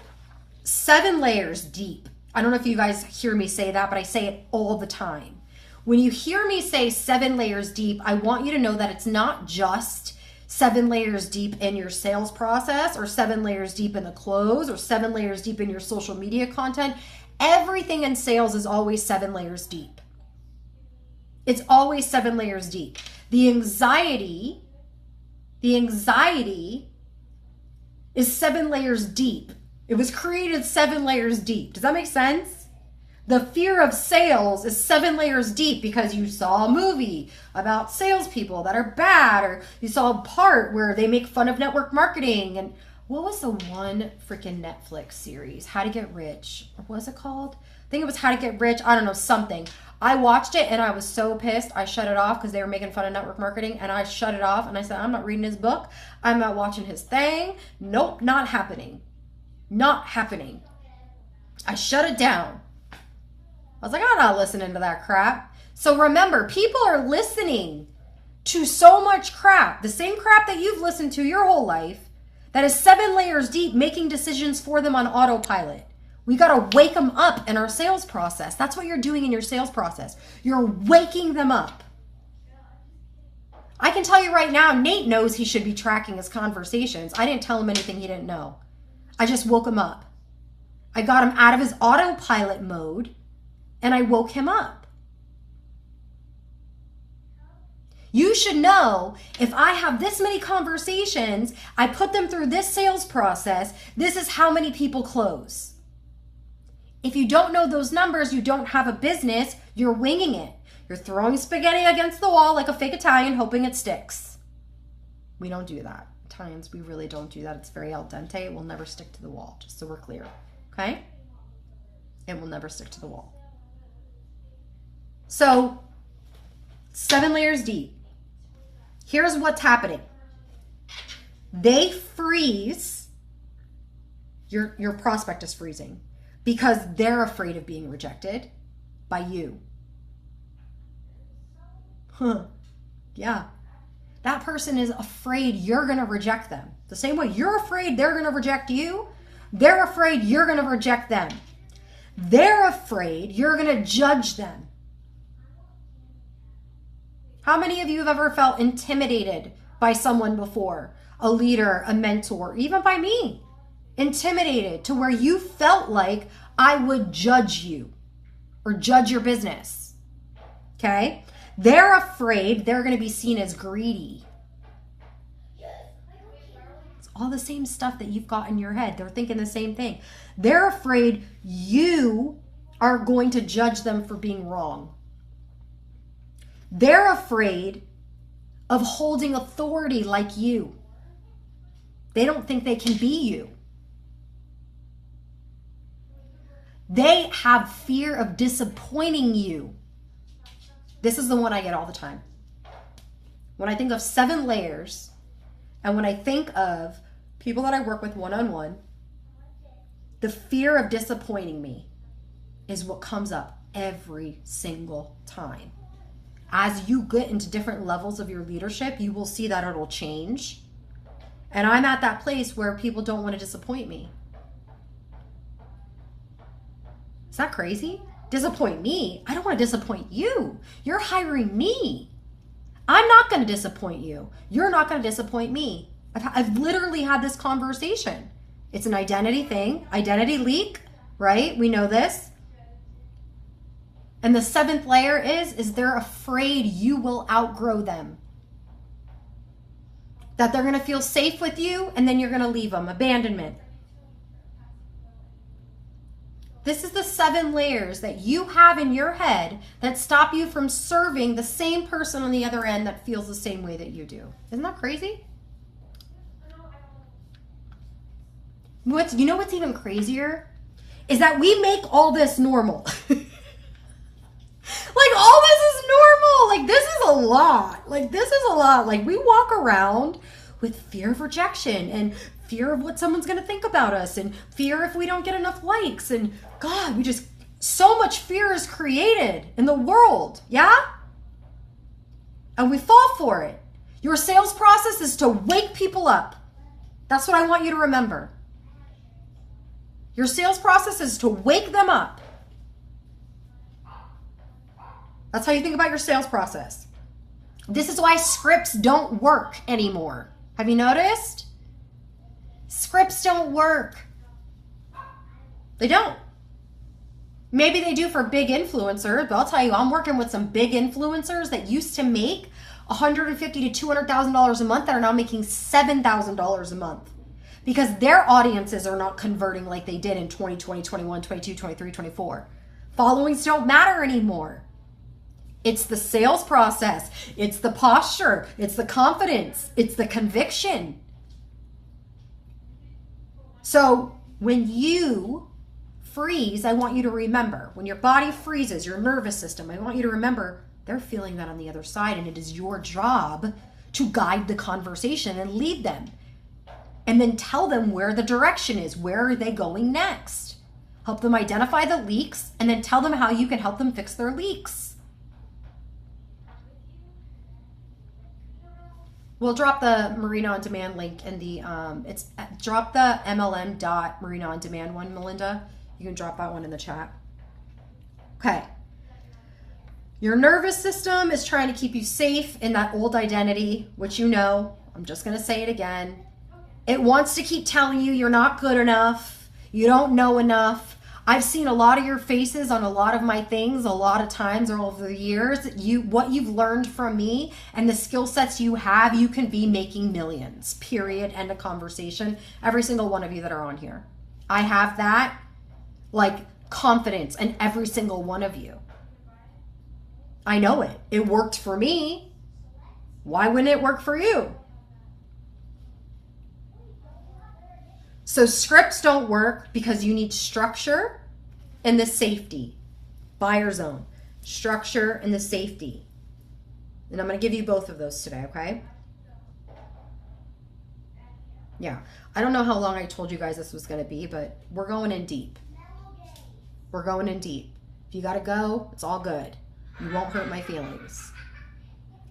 7 layers deep. I don't know if you guys hear me say that, but I say it all the time. When you hear me say 7 layers deep, I want you to know that it's not just 7 layers deep in your sales process or 7 layers deep in the close or 7 layers deep in your social media content. Everything in sales is always 7 layers deep. It's always 7 layers deep. The anxiety is 7 layers deep. It was created 7 layers deep. Does that make sense? The fear of sales is 7 layers deep because you saw a movie about salespeople that are bad, or you saw a part where they make fun of network marketing and what was the one freaking Netflix series? How to Get Rich. What was it called? I think it was How to Get Rich. I don't know, something. I watched it and I was so pissed. I shut it off because they were making fun of network marketing, and I shut it off and I said, I'm not reading his book. I'm not watching his thing. Nope, not happening. Not happening. I shut it down. I was like, I'm not listening to that crap. So remember, people are listening to so much crap, the same crap that you've listened to your whole life, that is 7 layers deep, making decisions for them on autopilot. We got to wake them up in our sales process. That's what you're doing in your sales process. You're waking them up. I can tell you right now, Nate knows he should be tracking his conversations. I didn't tell him anything he didn't know. I just woke him up. I got him out of his autopilot mode and I woke him up. You should know, if I have this many conversations, I put them through this sales process, this is how many people close. If you don't know those numbers, you don't have a business, you're winging it. You're throwing spaghetti against the wall like a fake Italian, hoping it sticks. We don't do that. Italians, we really don't do that. It's very al dente. It will never stick to the wall, just so we're clear. Okay? It will never stick to the wall. So, 7 layers deep. Here's what's happening. They freeze. Your prospect is freezing because they're afraid of being rejected by you. Yeah. That person is afraid you're going to reject them. The same way you're afraid they're going to reject you, they're afraid you're going to reject them. They're afraid you're going to judge them. How many of you have ever felt intimidated by someone before? A leader, a mentor, even by me. Intimidated to where you felt like I would judge you or judge your business. Okay? They're afraid they're going to be seen as greedy. It's all the same stuff that you've got in your head. They're thinking the same thing. They're afraid you are going to judge them for being wrong. They're afraid of holding authority like you. They don't think they can be you. They have fear of disappointing you. This is the one I get all the time. When I think of 7 layers, and when I think of people that I work with one-on-one, the fear of disappointing me is what comes up every single time. As you get into different levels of your leadership, you will see that it'll change. And I'm at that place where people don't want to disappoint me. Is that crazy? Disappoint me? I don't want to disappoint you. You're hiring me. I'm not going to disappoint you. You're not going to disappoint me. I've literally had this conversation. It's an identity thing, identity leak, right? We know this. And the 7th layer is they're afraid you will outgrow them. That they're going to feel safe with you and then you're going to leave them. Abandonment. This is the 7 layers that you have in your head that stop you from serving the same person on the other end that feels the same way that you do. Isn't that crazy? You know what's even crazier? Is that we make all this normal. Like, all this is normal. Like, this is a lot. Like, we walk around with fear of rejection and fear of what someone's going to think about us and fear if we don't get enough likes. And God, so much fear is created in the world. Yeah? And we fall for it. Your sales process is to wake people up. That's what I want you to remember. Your sales process is to wake them up. That's how you think about your sales process. This is why scripts don't work anymore. Have you noticed? Scripts don't work. They don't. Maybe they do for big influencers, but I'll tell you, I'm working with some big influencers that used to make $150,000 to $200,000 a month that are now making $7,000 a month because their audiences are not converting like they did in 2020, 21, 22, 23, 24. Followings don't matter anymore. It's the sales process. It's the posture. It's the confidence. It's the conviction. So when you freeze, I want you to remember, when your body freezes, your nervous system, I want you to remember they're feeling that on the other side, and it is your job to guide the conversation and lead them. And then tell them where the direction is. Where are they going next? Help them identify the leaks, and then tell them how you can help them fix their leaks. We'll drop the Marina on Demand link in the, drop the MLM.Marina on Demand one, Melinda. You can drop that one in the chat. Okay. Your nervous system is trying to keep you safe in that old identity, which you know. I'm just going to say it again. It wants to keep telling you you're not good enough. You don't know enough. I've seen a lot of your faces on a lot of my things a lot of times over the years. What you've learned from me and the skill sets you have, you can be making millions, period, end of conversation. Every single one of you that are on here. I have that like confidence in every single one of you. I know it. It worked for me. Why wouldn't it work for you? So scripts don't work because you need structure and the safety. Buyer zone. Structure and the safety. And I'm going to give you both of those today, okay? Yeah. I don't know how long I told you guys this was going to be, but we're going in deep. We're going in deep. If you got to go, it's all good. You won't hurt my feelings.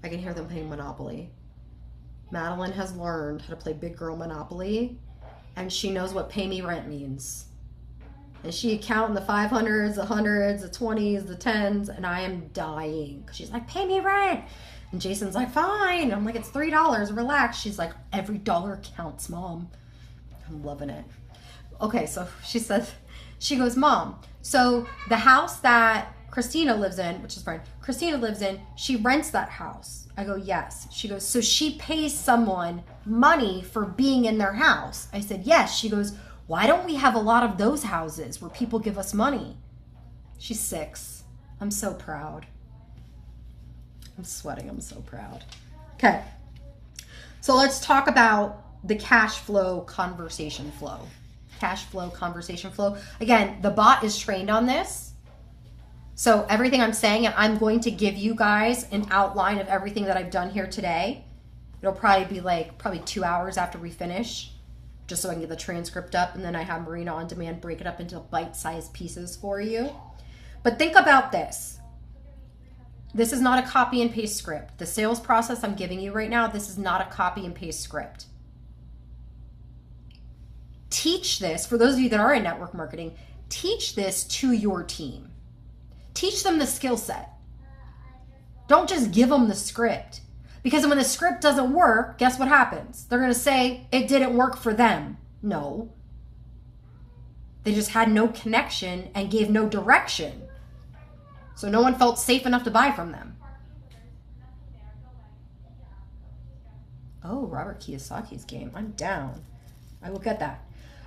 I can hear them playing Monopoly. Madeline has learned how to play big girl Monopoly, and she knows what pay me rent means. And she counting the 500s, the 100s, the 20s, the 10s, and I am dying. She's like, pay me rent. And Jason's like, fine. I'm like, it's $3, relax. She's like, every dollar counts, Mom. I'm loving it. Okay, so she goes, Mom, so the house that Christina lives in, which is fine, Christina lives in, she rents that house. I go, yes. She goes, so she pays someone money for being in their house. I said, yes. She goes, why don't we have a lot of those houses where people give us money? She's 6. I'm so proud. I'm sweating. I'm so proud. Okay. So let's talk about the cash flow conversation flow. Cash flow conversation flow. Again, the bot is trained on this. So everything I'm saying, I'm going to give you guys an outline of everything that I've done here today. It'll probably be 2 hours after we finish, just so I can get the transcript up, and then I have Marina on Demand break it up into bite-sized pieces for you. But think about this. This is not a copy and paste script. The sales process I'm giving you right now, this is not a copy and paste script. Teach this, for those of you that are in network marketing, teach this to your team. Teach them the skill set. Don't just give them the script. Because when the script doesn't work, guess what happens? They're going to say it didn't work for them. No. They just had no connection and gave no direction. So no one felt safe enough to buy from them. Oh, Robert Kiyosaki's game. I'm down. I will get that.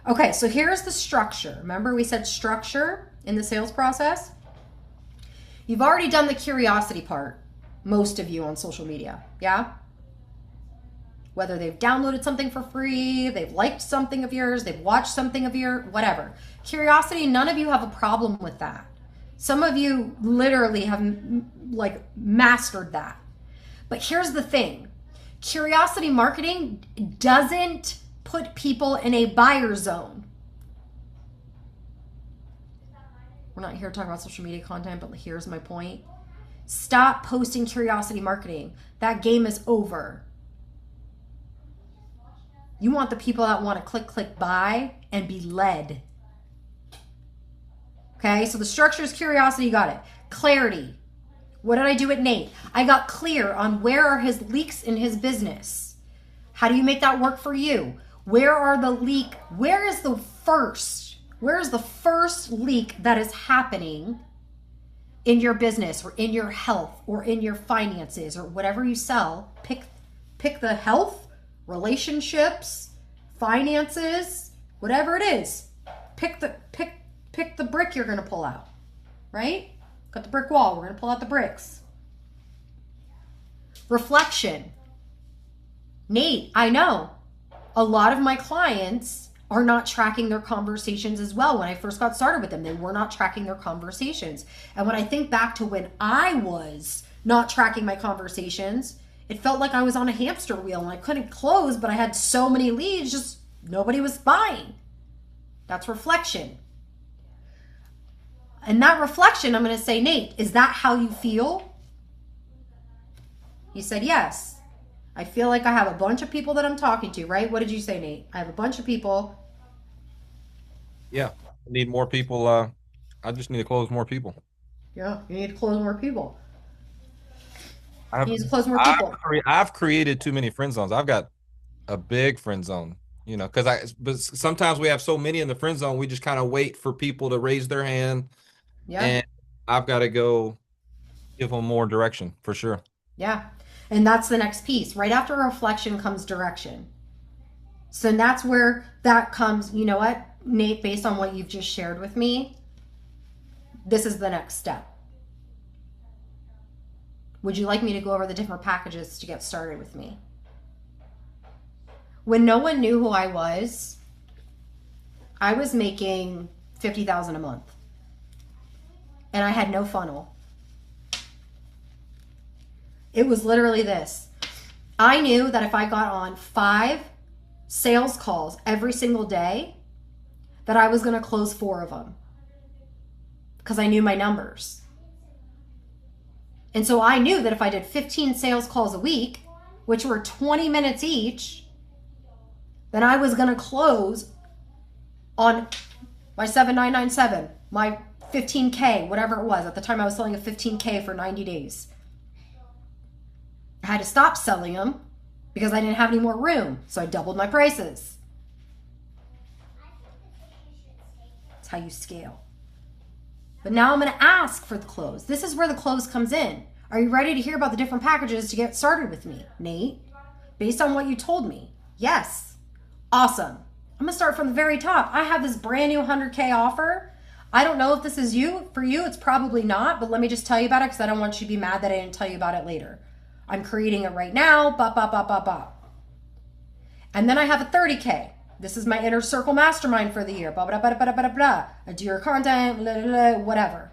Okay, so here's the structure. Remember we said structure in the sales process? You've already done the curiosity part, most of you on social media, yeah? Whether they've downloaded something for free, they've liked something of yours, they've watched something of your, whatever. Curiosity, none of you have a problem with that. Some of you literally have mastered that. But here's the thing. Curiosity marketing doesn't put people in a buyer zone. We're not here to talk about social media content, but here's my point. Stop posting curiosity marketing. That game is over. You want the people that want to click, buy, and be led. Okay, so the structure is curiosity, you got it. Clarity. What did I do with Nate? I got clear on where are his leaks in his business. How do you make that work for you? Where are the leak? Where is the first leak that is happening in your business or in your health or in your finances or whatever you sell? Pick the health, relationships, finances, whatever it is. Pick the brick you're going to pull out, right? Got the brick wall. We're going to pull out the bricks. Reflection. Nate, I know a lot of my clients are not tracking their conversations as well. When I first got started with them, they were not tracking their conversations. And when I think back to when I was not tracking my conversations, it felt like I was on a hamster wheel and I couldn't close, but I had so many leads, just nobody was buying. That's reflection. And that reflection, I'm going to say, Nate, is that how you feel? He said, yes. I feel like I have a bunch of people that I'm talking to, right? What did you say, Nate? I have a bunch of people. Yeah. I need more people. I just need to close more people. Yeah, you need to close more people. I've, You need to close more people. I've created too many friend zones. I've got a big friend zone, but sometimes we have so many in the friend zone, we just kind of wait for people to raise their hand. Yeah. And I've got to go give them more direction for sure. Yeah. And that's the next piece. Right after reflection comes direction. So that's where that comes, you know what, Nate, based on what you've just shared with me, this is the next step. Would you like me to go over the different packages to get started with me? When no one knew who I was making $50,000 a month. And I had no funnel. It was literally this. I knew that if I got on 5 sales calls every single day, that I was going to close 4 of them. Because I knew my numbers. And so I knew that if I did 15 sales calls a week, which were 20 minutes each, then I was going to close on my 7997, my 15K, whatever it was. At the time I was selling a 15K for 90 days. I had to stop selling them because I didn't have any more room. So I doubled my prices. That's how you scale. But now I'm going to ask for the close. This is where the close comes in. Are you ready to hear about the different packages to get started with me, Nate? Based on what you told me. Yes. Awesome. I'm going to start from the very top. I have this brand new 100K offer. I don't know if this is for you. It's probably not, but let me just tell you about it because I don't want you to be mad that I didn't tell you about it later. I'm creating it right now. And then I have a 30K. This is my inner circle mastermind for the year. Blah, blah, blah, blah, blah, blah. I do your content, blah, blah, blah, whatever.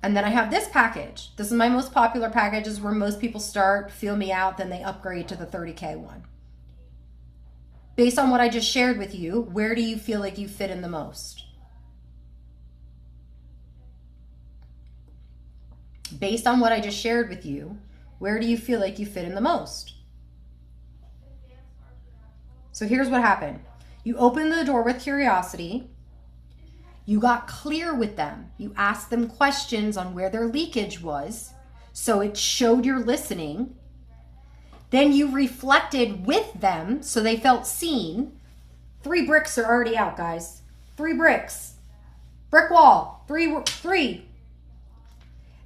And then I have this package. This is my most popular package. This is where most people start, feel me out, then they upgrade to the 30K one. Based on what I just shared with you, where do you feel like you fit in the most? Based on what I just shared with you, where do you feel like you fit in the most? So here's what happened. You opened the door with curiosity. You got clear with them. You asked them questions on where their leakage was. So it showed you're listening. Then you reflected with them so they felt seen. 3 bricks are already out, guys. 3 bricks. Brick wall. 3.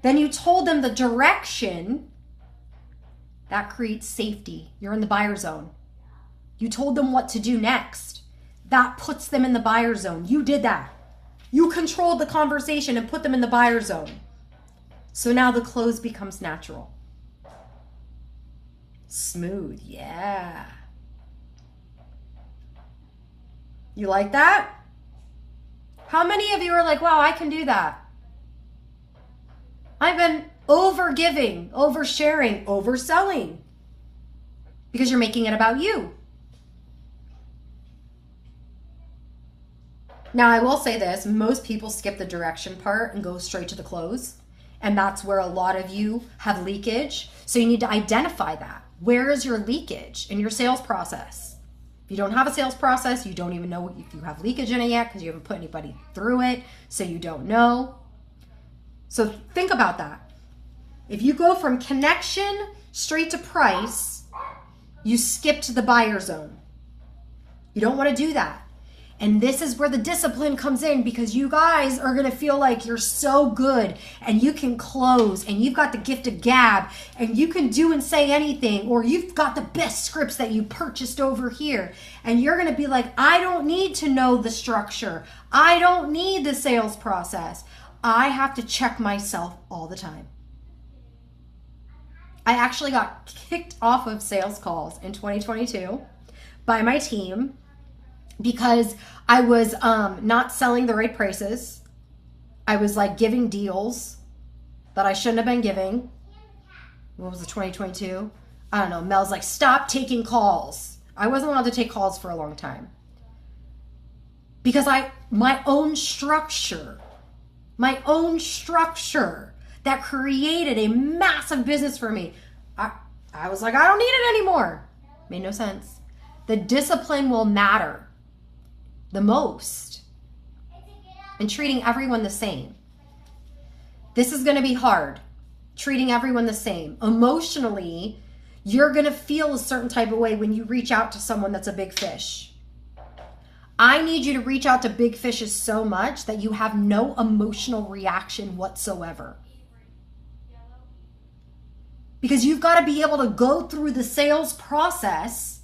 Then you told them the direction. That creates safety. You're in the buyer zone. You told them what to do next. That puts them in the buyer zone. You did that. You controlled the conversation and put them in the buyer zone. So now the close becomes natural. Smooth, yeah. You like that? How many of you are like, wow, I can do that? I've been over-giving, oversharing, overselling. Because you're making it about you. Now, I will say this, most people skip the direction part and go straight to the close. And that's where a lot of you have leakage. So you need to identify that. Where is your leakage in your sales process? If you don't have a sales process, you don't even know if you have leakage in it yet because you haven't put anybody through it, so you don't know. So think about that. If you go from connection straight to price, you skip to the buyer zone. You don't want to do that. And this is where the discipline comes in because you guys are going to feel like you're so good and you can close and you've got the gift of gab and you can do and say anything, or you've got the best scripts that you purchased over here. And you're going to be like, I don't need to know the structure. I don't need the sales process. I have to check myself all the time. I actually got kicked off of sales calls in 2022 by my team because I was not selling the right prices. I was like giving deals that I shouldn't have been giving. What was it, 2022? I don't know. Mel's like, stop taking calls. I wasn't allowed to take calls for a long time because my own structure that created a massive business for me. I was like, I don't need it anymore. Made no sense. The discipline will matter the most in treating everyone the same. This is going to be hard, treating everyone the same. Emotionally, you're going to feel a certain type of way when you reach out to someone that's a big fish. I need you to reach out to big fishes so much that you have no emotional reaction whatsoever. Because you've got to be able to go through the sales process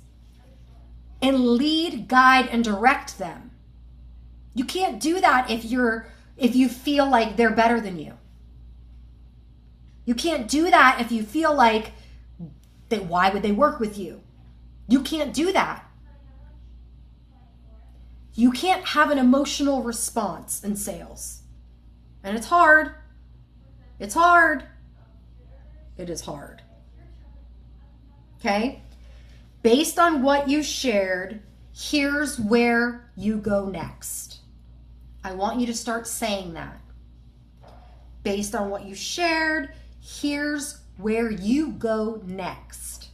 and lead, guide, and direct them. You can't do that if you feel like they're better than you. You can't do that if you feel like why would they work with you? You can't do that. You can't have an emotional response in sales. And it's hard. It's hard. It is hard. Okay? Based on what you shared, here's where you go next. I want you to start saying that. Based on what you shared, here's where you go next.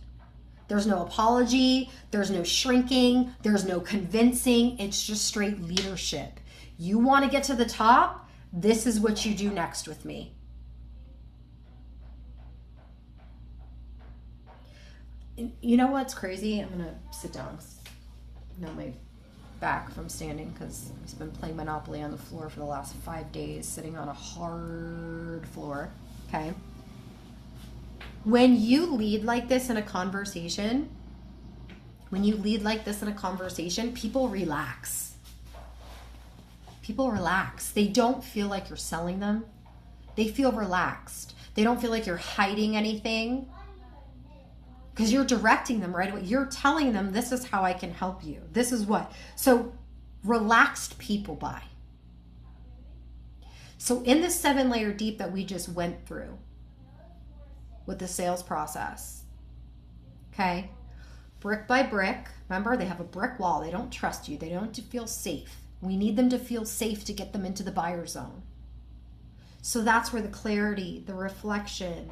There's no apology, there's no shrinking, there's no convincing, it's just straight leadership. You want to get to the top, this is what you do next with me. You know what's crazy? I'm gonna sit down. Now my back from standing because I've been playing Monopoly on the floor for the last 5 days, sitting on a hard floor. Okay. When you lead like this in a conversation, people relax. People relax. They don't feel like you're selling them. They feel relaxed. They don't feel like you're hiding anything. Because you're directing them right away. You're telling them, this is how I can help you. This is what. So relaxed people buy. So in the 7-layer deep that we just went through with the sales process, okay, brick by brick, remember they have a brick wall. They don't trust you. They don't feel safe. We need them to feel safe to get them into the buyer zone. So that's where the clarity, the reflection,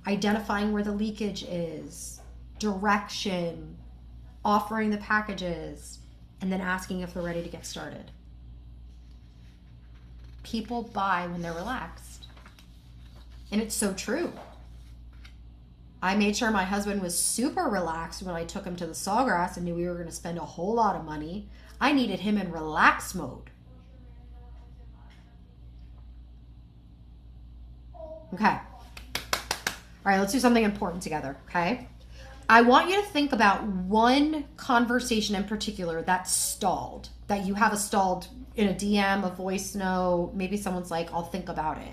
identifying where the leakage is, direction, offering the packages, and then asking if they're ready to get started. People buy when they're relaxed. And it's so true. I made sure my husband was super relaxed when I took him to the Sawgrass and knew we were going to spend a whole lot of money. I needed him in relax mode. Okay. All right, let's do something important together, okay? I want you to think about one conversation in particular that's stalled, that you have a stalled in a DM, a voice note, maybe someone's like, I'll think about it.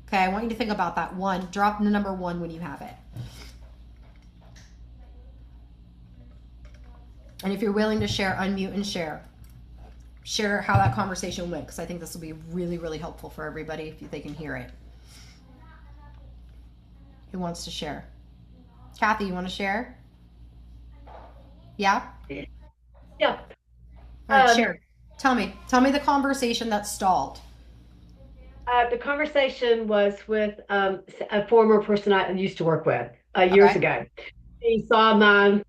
Okay, I want you to think about that one. Drop the number 1 when you have it. And if you're willing to share, unmute and share. Share how that conversation went, because I think this will be really, really helpful for everybody if they can hear it. Who wants to share? Kathy, you want to share? Yeah? Yeah. All right, share. Tell me the conversation that stalled. The conversation was with a former person I used to work with years ago. He saw my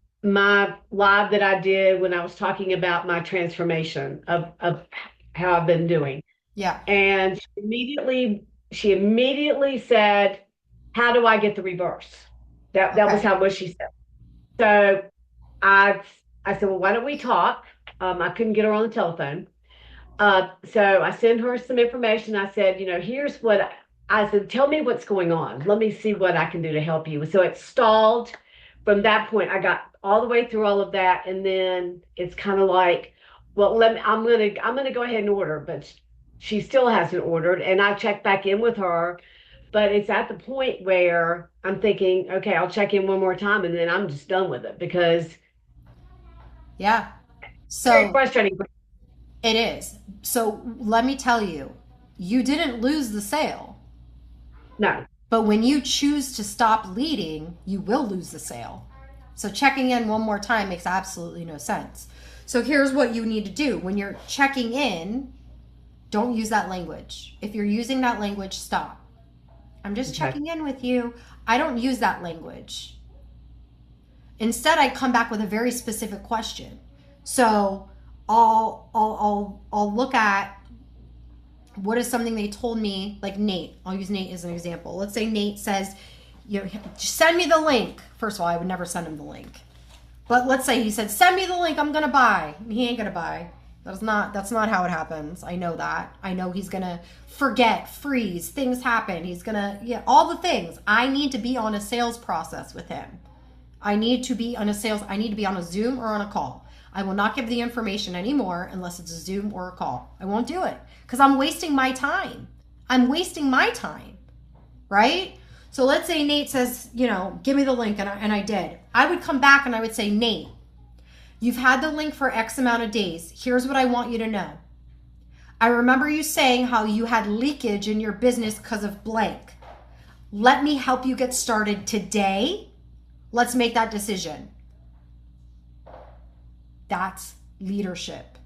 live that I did when I was talking about my transformation of how I've been doing. Yeah. And she immediately said, how do I get the reverse? That was what she said. So I said, well, why don't we talk? I couldn't get her on the telephone. So I sent her some information. I said, here's what I said, tell me what's going on. Let me see what I can do to help you. So it stalled. From that point, I got all the way through all of that. And then it's kind of like, well, I'm going to go ahead and order, but she still hasn't ordered. And I checked back in with her, but it's at the point where I'm thinking, okay, I'll check in one more time and then I'm just done with it because yeah, Very So frustrating. it is. So let me tell you, you didn't lose the sale. No. But when you choose to stop leading, you will lose the sale. So checking in one more time makes absolutely no sense. So here's what you need to do. When you're checking in, don't use that language. If you're using that language, stop. I'm just checking in with you. I don't use that language. Instead, I come back with a very specific question. So I'll look at what is something they told me, like Nate. I'll use Nate as an example. Let's say Nate says, send me the link. First of all, I would never send him the link. But let's say he said, send me the link, I'm gonna buy. He ain't gonna buy. That's not how it happens. I know that. I know he's gonna forget, freeze, things happen. He's gonna, all the things. I need to be on a sales process with him. I need to be on a Zoom or on a call. I will not give the information anymore unless it's a Zoom or a call. I won't do it because I'm wasting my time. Right? So let's say Nate says, give me the link, and I did. I would come back and I would say, Nate, you've had the link for X amount of days. Here's what I want you to know. I remember you saying how you had leakage in your business because of blank. Let me help you get started today. Let's make that decision. That's leadership.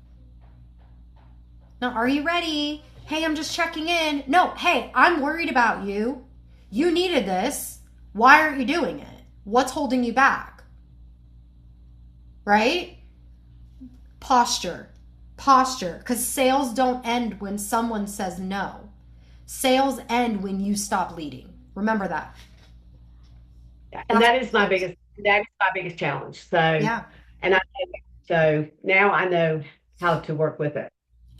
Now, are you ready? Hey, I'm just checking in. No, hey, I'm worried about you. You needed this. Why aren't you doing it? What's holding you back? Right? Posture. Because sales don't end when someone says no. Sales end when you stop leading. Remember that. And that is my biggest challenge. So, yeah. So now I know how to work with it.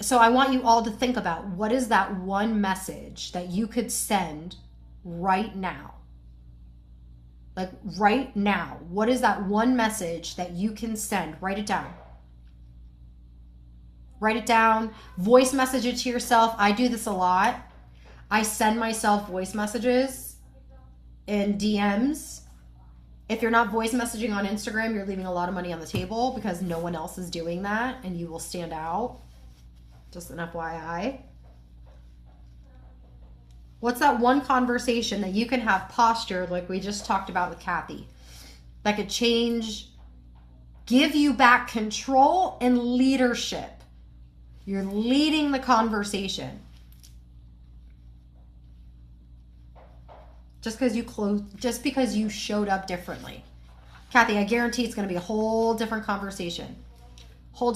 So I want you all to think about, what is that one message that you could send right now? Like right now, what is that one message that you can send? Write it down. Write it down. Voice message it to yourself. I do this a lot. I send myself voice messages in DMs. If you're not voice messaging on Instagram, you're leaving a lot of money on the table because no one else is doing that and you will stand out. Just an FYI. What's that one conversation that you can have postured, like we just talked about with Kathy, that could change, give you back control and leadership? You're leading the conversation. Just because you showed up differently. Kathy, I guarantee it's going to be a whole different conversation. So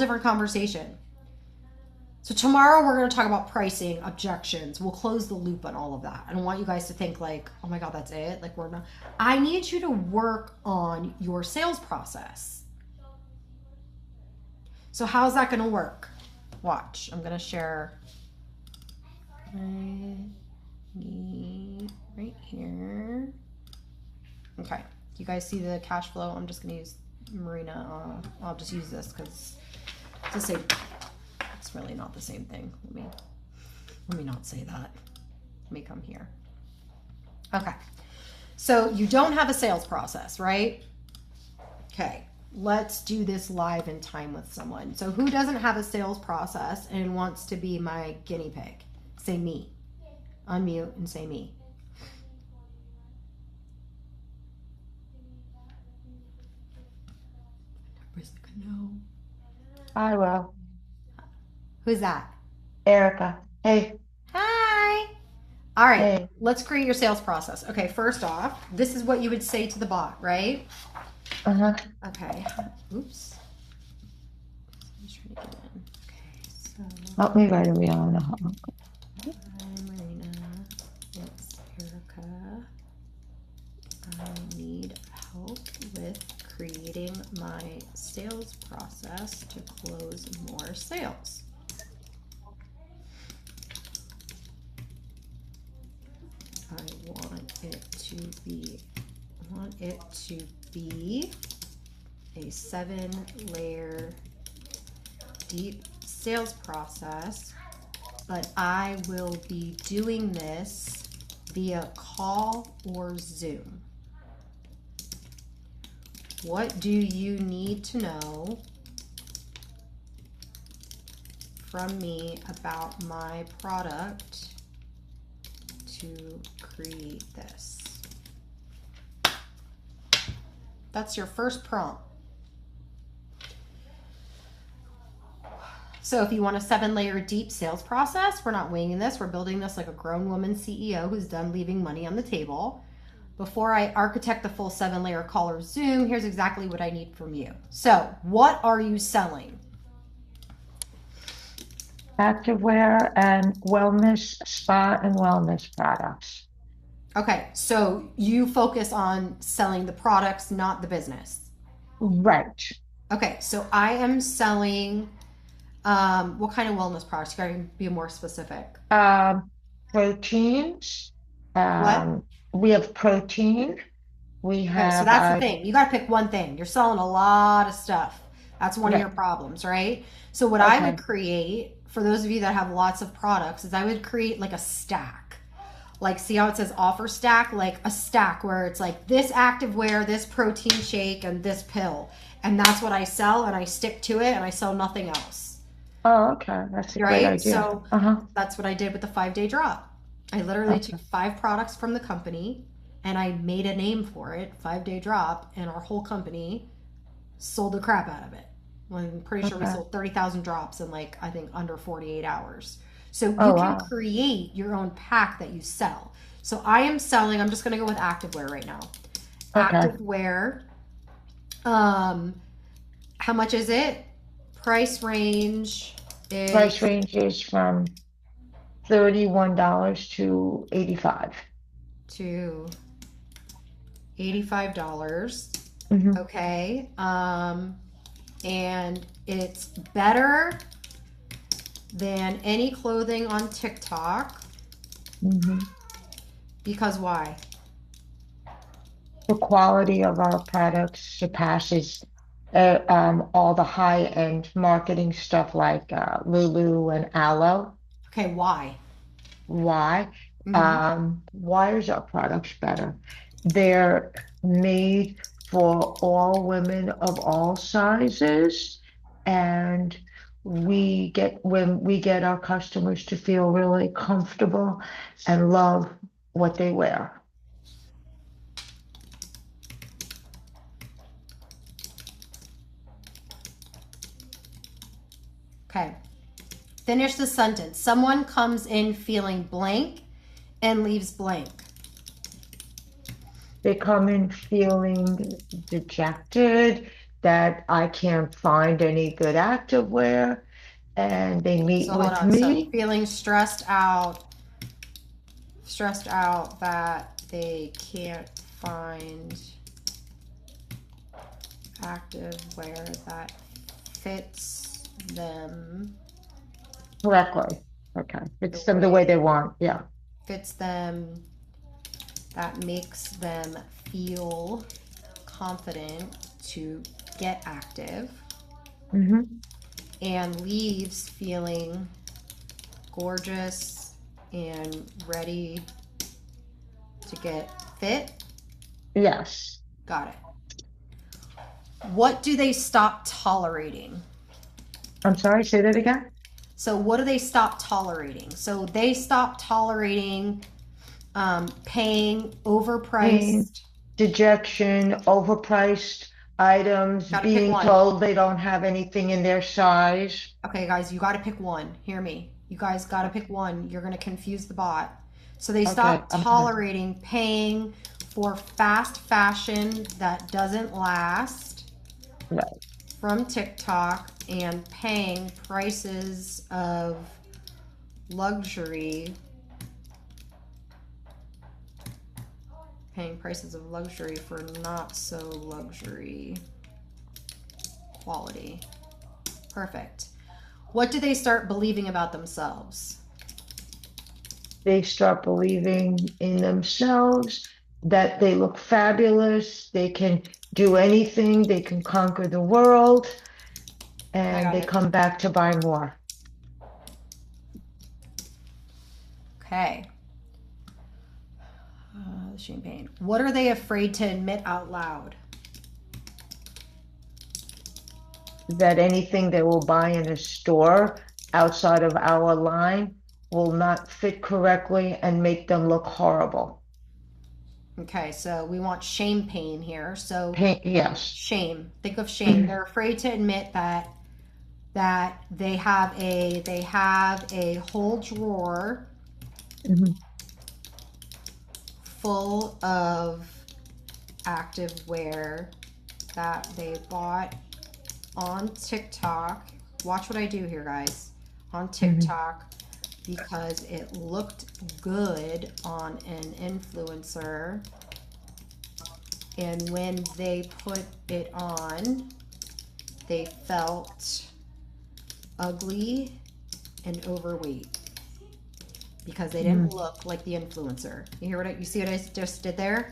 tomorrow we're going to talk about pricing, objections. We'll close the loop on all of that. I don't want you guys to think like, oh my God, that's it. Like we're not. I need you to work on your sales process. So how's that going to work? Watch. I'm going to share. Right here. Okay. You guys see the cash flow? I'm just going to use Marina. I'll just use this because it's the same. It's really not the same thing. Let me not say that. Let me come here. Okay. So you don't have a sales process, right? Okay. Let's do this live in time with someone. So who doesn't have a sales process and wants to be my guinea pig? Say me. Unmute and say me. Everybody's like, no. I will. Who's that? Erica. Hey. Hi. All right. Hey. Let's create your sales process. Okay. First off, this is what you would say to the bot, right? Uh-huh. Okay. Oops. I'm just trying to get in. Okay. So. Help me right away on the home. Hi, Marina. It's Erica. I need help with creating my sales process to close more sales. I want it to be a 7-layer deep sales process, but I will be doing this via call or Zoom. What do you need to know from me about my product to create this. That's your first prompt. So if you want a 7-layer deep sales process, we're not winging this. We're building this like a grown woman CEO who's done leaving money on the table. Before I architect the full 7-layer call or Zoom, here's exactly what I need from you. So what are you selling? Activewear and wellness, spa and wellness products. Okay, so you focus on selling the products, not the business. Right. Okay, so I am selling, what kind of wellness products? You gotta be more specific. Proteins. What? We have protein. We Okay, so have that's the thing. You got to pick one thing. You're selling a lot of stuff. That's one of right. your problems, right? So what I would Okay. create for those of you that have lots of products is I would create like a stack. Like, see how it says offer stack? Like a stack where it's like this activewear, this protein shake, and this pill. And that's what I sell, and I stick to it, and I sell nothing else. Oh, okay. That's a great Right? idea. So Uh-huh. that's what I did with the 5-day drop. I literally Okay. took 5 products from the company and I made a name for it, 5-day drop, and our whole company sold the crap out of it. I'm pretty sure we Okay. sold 30,000 drops in like, I think under 48 hours. So you Oh, can wow. create your own pack that you sell. So I am selling, I'm just going to go with activewear right now. Okay. Activewear. How much is it? Price range Price is range is from $31 to $85. to $85. Mm-hmm. Okay. And it's better than any clothing on TikTok. Mm-hmm. Because why? The quality of our products surpasses all the high-end marketing stuff like Lulu and Aloe. Okay, why? Why? Mm-hmm. Why is our products better? They're made for all women of all sizes, and when we get our customers to feel really comfortable and love what they wear. Okay. Finish the sentence. Someone comes in feeling blank and leaves blank. They come in feeling dejected, that I can't find any good activewear, and they meet So hold with on. So me. feeling stressed out that they can't find activewear that fits them, Correctly. Okay. It's the them the way way they want. Yeah. fits them, that makes them feel confident to get active, Mm-hmm. and leaves feeling gorgeous and ready to get fit. Yes. Got it. What do they stop tolerating? I'm sorry, say that again. So what do they stop tolerating? So they stop tolerating paying overpriced. Dejection, overpriced items, Gotta pick being one. told they don't have anything in their size. Okay, guys, you got to pick one. Hear me. You guys got to pick one. You're going to confuse the bot. So they stop I'm tolerating paying for fast fashion that doesn't last Right. from TikTok and paying prices of luxury. Paying prices of luxury for not so luxury quality. Perfect. What do they start believing about themselves? They start believing in themselves, that they look fabulous, they can do anything, they can conquer the world, I and got they it. come back to buy more. Okay. Champagne. What are they afraid to admit out loud? That anything they will buy in a store outside of our line will not fit correctly and make them look horrible. Okay, so we want shame pain here. So Yes. shame. Think of shame. They're afraid to admit that they have a whole drawer full of activewear that they bought on TikTok. Watch what I do here, guys. On TikTok because it looked good on an influencer. And when they put it on, they felt ugly and overweight because they didn't look like the influencer. You see what I just did there?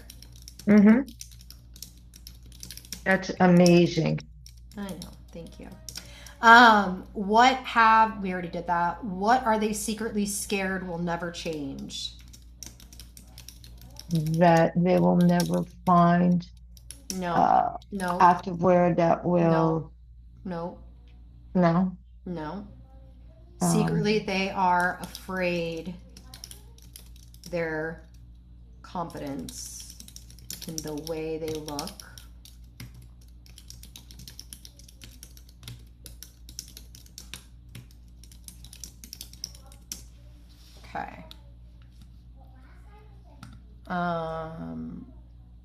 That's amazing. I know. Thank you. We already did that. What are they secretly scared will never change? That they will never find No. activewear that will. No. Secretly, they are afraid their confidence in the way they look. Okay.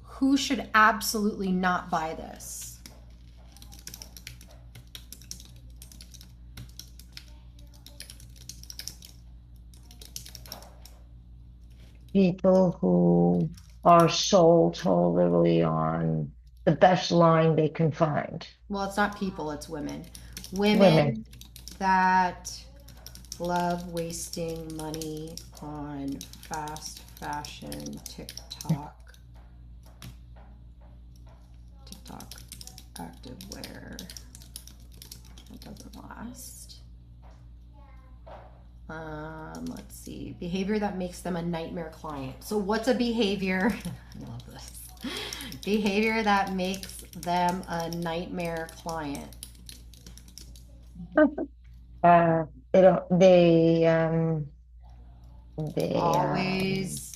Who should absolutely not buy this? People who are sold totally on the best line they can find. Well, it's not people, it's women. Women that love wasting money on fast fashion TikTok activewear that doesn't last. Let's see. Behavior that makes them a nightmare client. So what's a behavior? I love this. Behavior that makes them a nightmare client. They always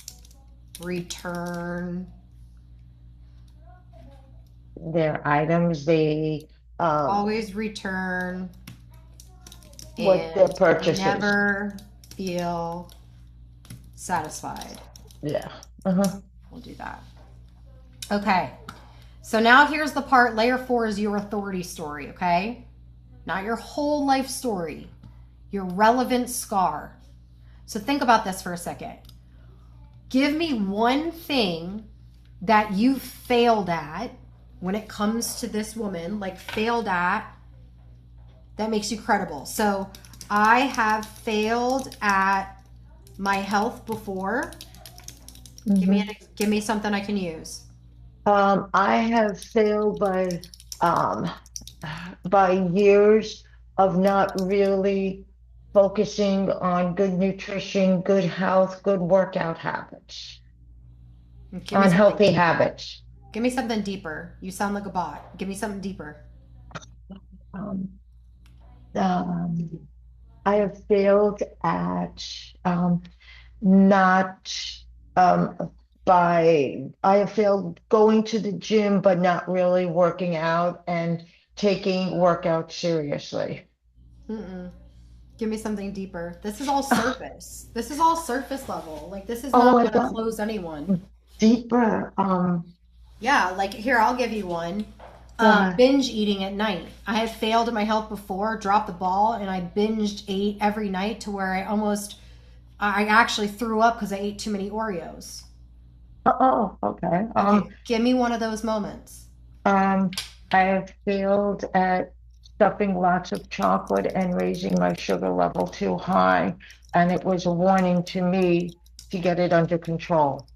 return their items. They always return what their purchases. Never feel satisfied. Yeah. We'll do that. Okay. So now here's the part. Layer 4 is your authority story, okay? Not your whole life story. Your relevant scar. So think about this for a second. Give me one thing that you failed at when it comes to this woman, like failed at, that makes you credible. So I have failed at my health before. Give me something I can use. I have failed by years of not really focusing on good nutrition, good health, good workout habits, on healthy habits. Give me something deeper. You sound like a bot. Give me something deeper. I have failed at I have failed going to the gym but not really working out and taking workouts seriously. Give me something deeper. This is all surface. This is all surface level. Like this is not going to close anyone. Deeper. Yeah, like here, I'll give you one. Binge eating at night. I have failed at my health before, dropped the ball, and I ate every night to where I actually threw up because I ate too many Oreos. Okay. Give me one of those moments. I have failed at stuffing lots of chocolate and raising my sugar level too high, and it was a warning to me to get it under control.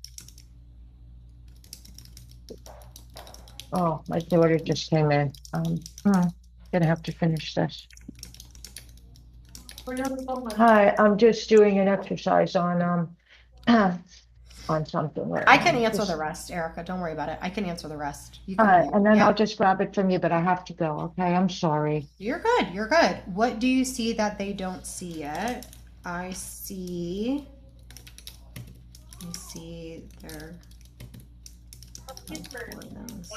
Oh, my daughter just came in. Gonna have to finish this. Hi, I'm just doing an exercise on on something right I now. can answer Just- the rest, Erica. Don't worry about it. I can answer the rest. You All can right, mute. and then Yeah. I'll just grab it from you, but I have to go, okay? I'm sorry. You're good. You're good. What do you see that they don't see yet? I see their for themselves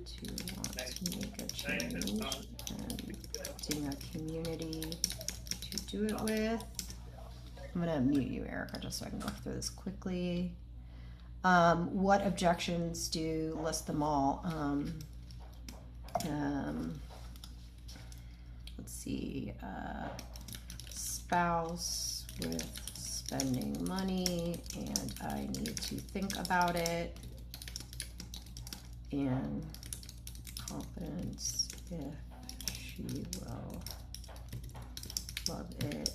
to want to make a change and getting a community to do it with. I'm gonna mute you, Erica, just so I can go through this quickly. What objections do list them all? Let's see, spouse with spending money, and I need to think about it, and confidence if she will love it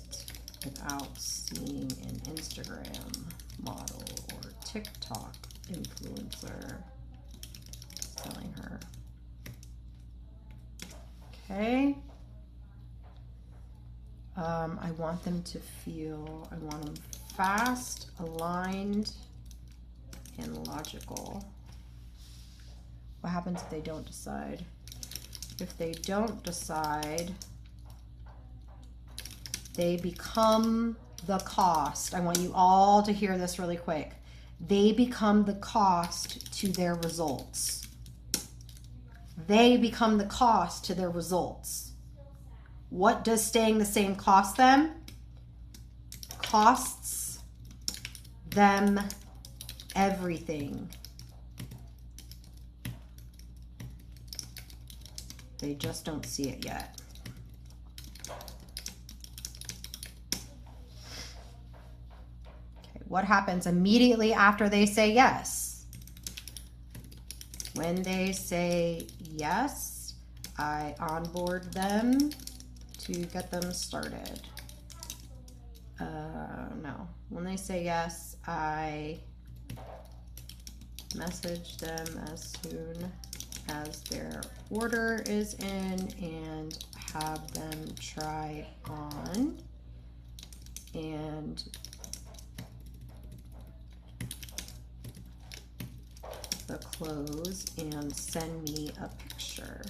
without seeing an Instagram model or TikTok influencer telling her. Okay. I want them to feel, I want them fast, aligned, and logical. What happens if they don't decide? If they don't decide, they become the cost. I want you all to hear this really quick. They become the cost to their results. They become the cost to their results. What does staying the same cost them? Costs them everything. They just don't see it yet. Okay, what happens immediately after they say yes? When they say yes, I onboard them to get them started. No, when they say yes, I message them as soon as their order is in and have them try on and the clothes and send me a picture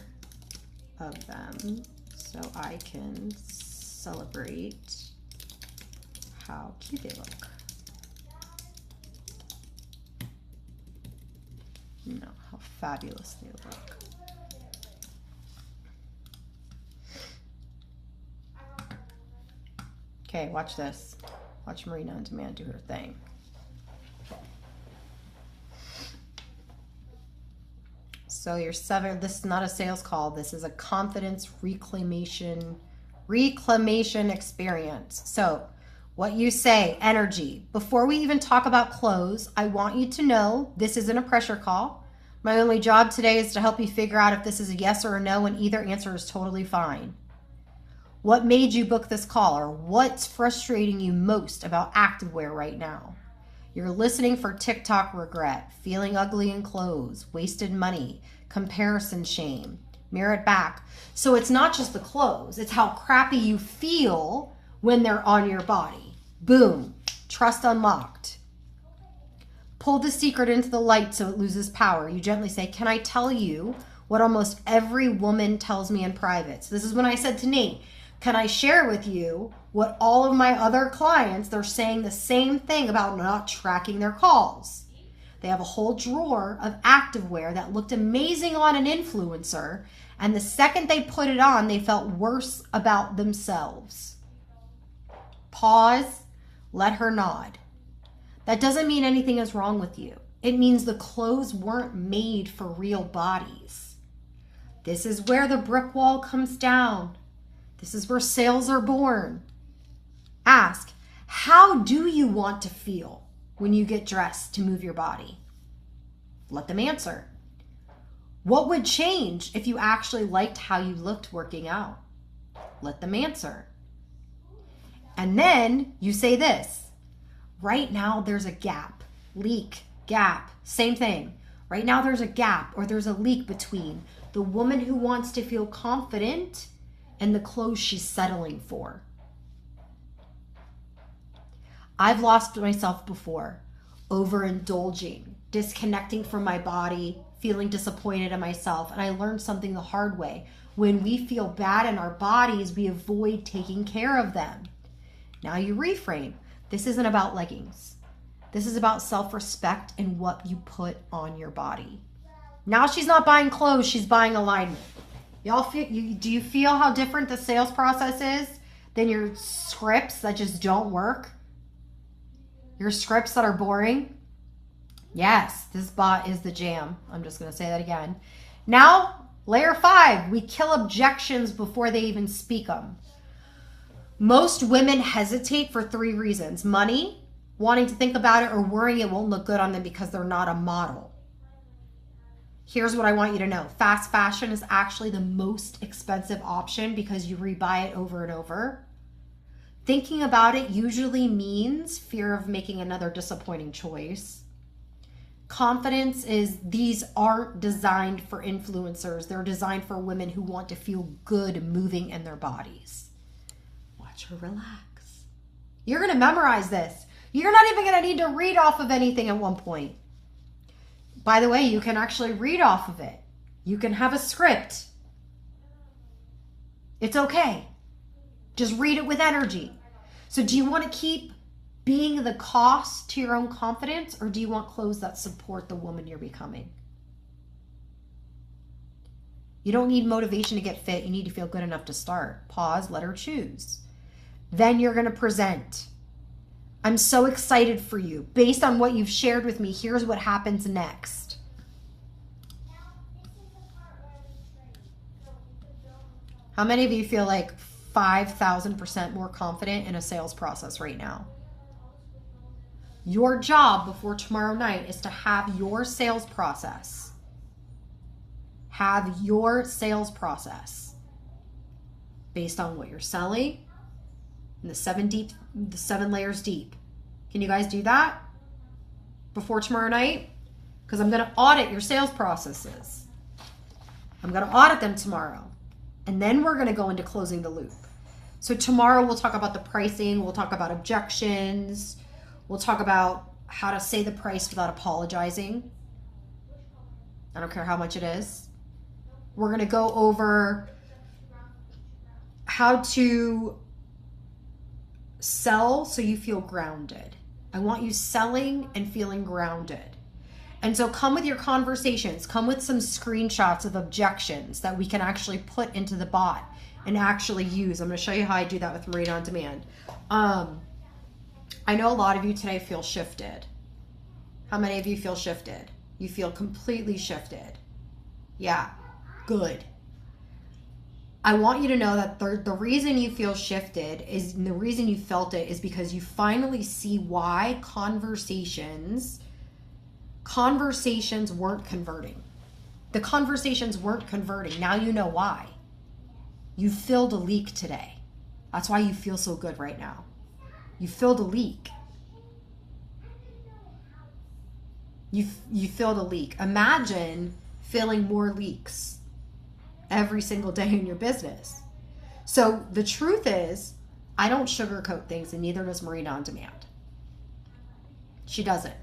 of them so I can celebrate how cute they look. No, how fabulous they look. Okay, watch this. Watch Marina on Demand do her thing. So your seven, this is not a sales call. This is a confidence reclamation experience. So what you say, energy. Before we even talk about close, I want you to know this isn't a pressure call. My only job today is to help you figure out if this is a yes or a no, and either answer is totally fine. What made you book this call, or what's frustrating you most about activewear right now? You're listening for TikTok regret, feeling ugly in clothes, wasted money, comparison shame, mirror it back. So it's not just the clothes, it's how crappy you feel when they're on your body. Boom, trust unlocked. Pull the secret into the light so it loses power. You gently say, can I tell you what almost every woman tells me in private? So this is when I said to Nate, can I share with you what all of my other clients, they're saying the same thing about not tracking their calls. They have a whole drawer of activewear that looked amazing on an influencer, and the second they put it on, they felt worse about themselves. Pause, let her nod. That doesn't mean anything is wrong with you. It means the clothes weren't made for real bodies. This is where the brick wall comes down. This is where sales are born. Ask, how do you want to feel when you get dressed to move your body? Let them answer. What would change if you actually liked how you looked working out? Let them answer. And then you say this, right now there's a gap, leak, gap, same thing. Right now there's a gap or there's a leak between the woman who wants to feel confident and the clothes she's settling for. I've lost myself before, overindulging, disconnecting from my body, feeling disappointed in myself. And I learned something the hard way. When we feel bad in our bodies, we avoid taking care of them. Now you reframe. This isn't about leggings. This is about self-respect and what you put on your body. Now she's not buying clothes, she's buying alignment. Y'all feel, do you feel how different the sales process is than your scripts that just don't work? Your scripts that are boring? Yes, this bot is the jam. I'm just going to say that again. Now, layer 5, we kill objections before they even speak them. Most women hesitate for 3 reasons. Money, wanting to think about it, or worrying it won't look good on them because they're not a model. Here's what I want you to know. Fast fashion is actually the most expensive option because you rebuy it over and over. Thinking about it usually means fear of making another disappointing choice. Confidence is, these aren't designed for influencers. They're designed for women who want to feel good moving in their bodies. Watch her relax. You're going to memorize this. You're not even going to need to read off of anything at one point. By the way, you can actually read off of it. You can have a script. It's okay. Just read it with energy. So do you want to keep being the cost to your own confidence, or do you want clothes that support the woman you're becoming? You don't need motivation to get fit. You need to feel good enough to start. Pause, let her choose. Then you're going to present. I'm so excited for you. Based on what you've shared with me, here's what happens next. How many of you feel like 5,000% more confident in a sales process right now? Your job before tomorrow night is to have your sales process. Have your sales process based on what you're selling and the 7 layers deep. Can you guys do that before tomorrow night? Because I'm going to audit your sales processes. I'm going to audit them tomorrow. And then we're going to go into closing the loop. So tomorrow we'll talk about the pricing. We'll talk about objections. We'll talk about how to say the price without apologizing. I don't care how much it is. We're going to go over how to sell so you feel grounded. I want you selling and feeling grounded. And so come with your conversations, come with some screenshots of objections that we can actually put into the bot and actually use. I'm going to show you how I do that with Marina on Demand. I know a lot of you today feel shifted. How many of you feel shifted? You feel completely shifted. Yeah, good. I want you to know that the reason you feel shifted is, and the reason you felt it is because you finally see why conversations weren't converting. The conversations weren't converting. Now you know why. You filled a leak today. That's why you feel so good right now. You filled a leak. You filled a leak. Imagine filling more leaks every single day in your business. So the truth is, I don't sugarcoat things, and neither does Marina on Demand. She doesn't.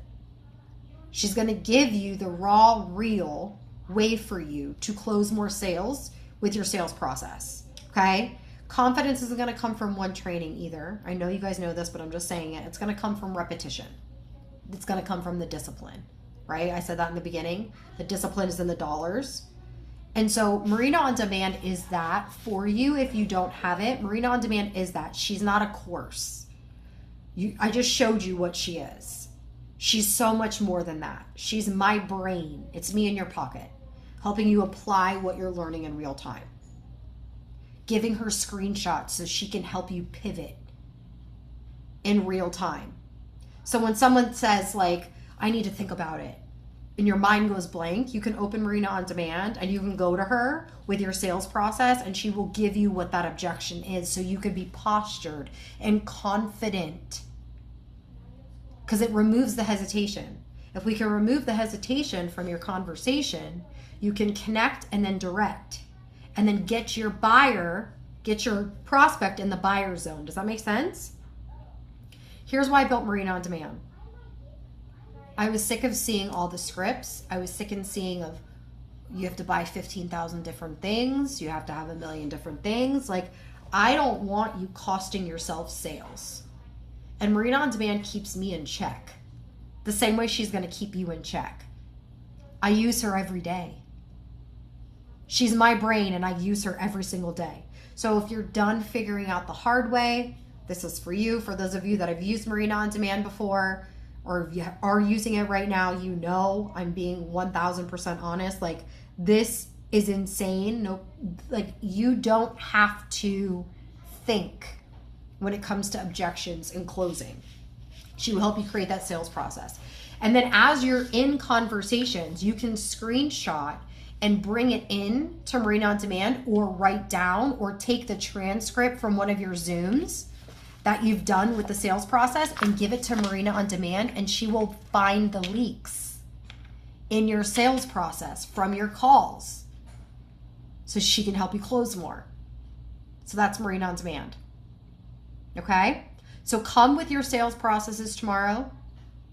She's going to give you the raw, real way for you to close more sales with your sales process. Okay? Confidence isn't going to come from one training either. I know you guys know this, but I'm just saying it. It's going to come from repetition. It's going to come from the discipline, right? I said that in the beginning. The discipline is in the dollars. And so Marina on Demand is that for you if you don't have it. Marina on Demand is that. She's not a course. I just showed you what she is. She's so much more than that. She's my brain. It's me in your pocket, helping you apply what you're learning in real time. Giving her screenshots so she can help you pivot in real time. So when someone says like, I need to think about it, and your mind goes blank, you can open Marina on Demand and you can go to her with your sales process and she will give you what that objection is so you can be postured and confident. Because it removes the hesitation. If we can remove the hesitation from your conversation, you can connect and then direct. And then get your buyer, get your prospect in the buyer zone. Does that make sense? Here's why I built Marina on Demand. I was sick of seeing all the scripts. I was sick of seeing of you have to buy 15,000 different things. You have to have a million different things. Like, I don't want you costing yourself sales. And Marina on Demand keeps me in check. The same way she's going to keep you in check. I use her every day. She's my brain and I use her every single day. So if you're done figuring out the hard way, this is for you. For those of you that have used Marina on Demand before, or if you are using it right now, you know I'm being 1000% honest. Like, this is insane. No, like, you don't have to think when it comes to objections and closing. She will help you create that sales process. And then as you're in conversations, you can screenshot and bring it in to Marina on Demand, or write down or take the transcript from one of your Zooms that you've done with the sales process and give it to Marina on Demand, and she will find the leaks in your sales process from your calls so she can help you close more. So that's Marina on Demand. Okay? So come with your sales processes tomorrow.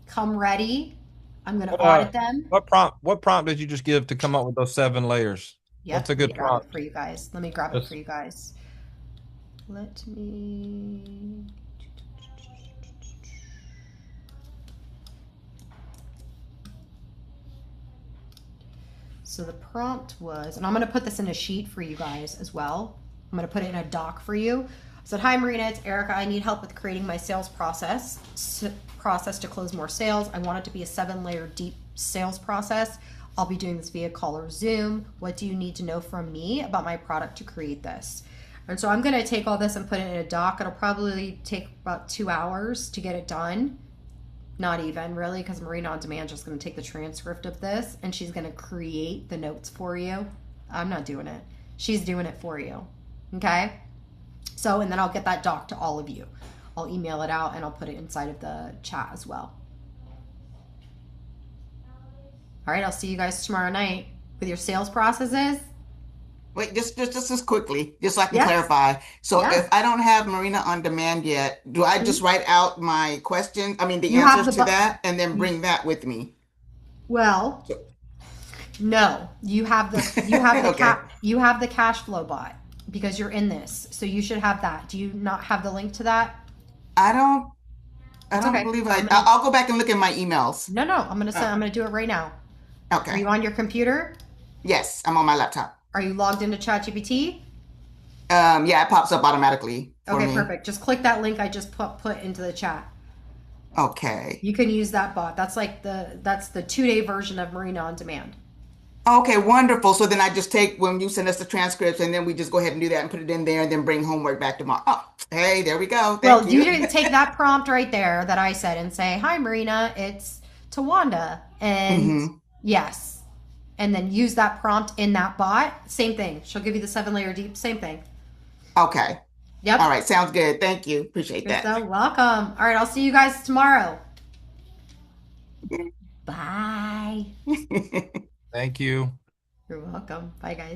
Come ready. I'm going to audit them. What prompt did you just give to come up with those 7 layers? Yep, What's a good prompt for you guys? Let me grab it for you guys. Let me. So the prompt was, and I'm going to put this in a sheet for you guys as well. I'm going to put it in a doc for you. I said, hi, Marina, it's Erica. I need help with creating my sales process to close more sales. I want it to be a 7-layer deep sales process. I'll be doing this via call or Zoom. What do you need to know from me about my product to create this? And so I'm going to take all this and put it in a doc. It'll probably take about 2 hours to get it done. Not even really, because Marina on Demand is just going to take the transcript of this and she's going to create the notes for you. I'm not doing it. She's doing it for you. Okay? So, and then I'll get that doc to all of you. I'll email it out and I'll put it inside of the chat as well. All right, I'll see you guys tomorrow night with your sales processes. Wait, just quickly, just so I can clarify. So if I don't have Marina on Demand yet, do I just write out my questions? I mean, the answers to that, and then bring that with me? Well, no, you have you have the cash flow bot because you're in this, so you should have that. Do you not have the link to that? I don't believe I'll go back and look at my emails. No, I'm gonna do it right now. Okay. Are you on your computer? Yes, I'm on my laptop. Are you logged into ChatGPT? Yeah, it pops up automatically for me. Perfect. Just click that link I just put into the chat. Okay. You can use that bot. That's like that's the 2-day version of Marina on Demand. Okay, wonderful. So then I just take when you send us the transcripts, and then we just go ahead and do that and put it in there, and then bring homework back tomorrow. Oh, hey, there we go. Thank you. You didn't take that prompt right there that I said and say, hi, Marina, it's Tawanda. And yes. And then use that prompt in that bot. Same thing. She'll give you the 7-layer deep. Same thing. Okay. Yep. All right. Sounds good. Thank you. Appreciate that. You're so welcome. All right. I'll see you guys tomorrow. Bye. Thank you. You're welcome. Bye, guys.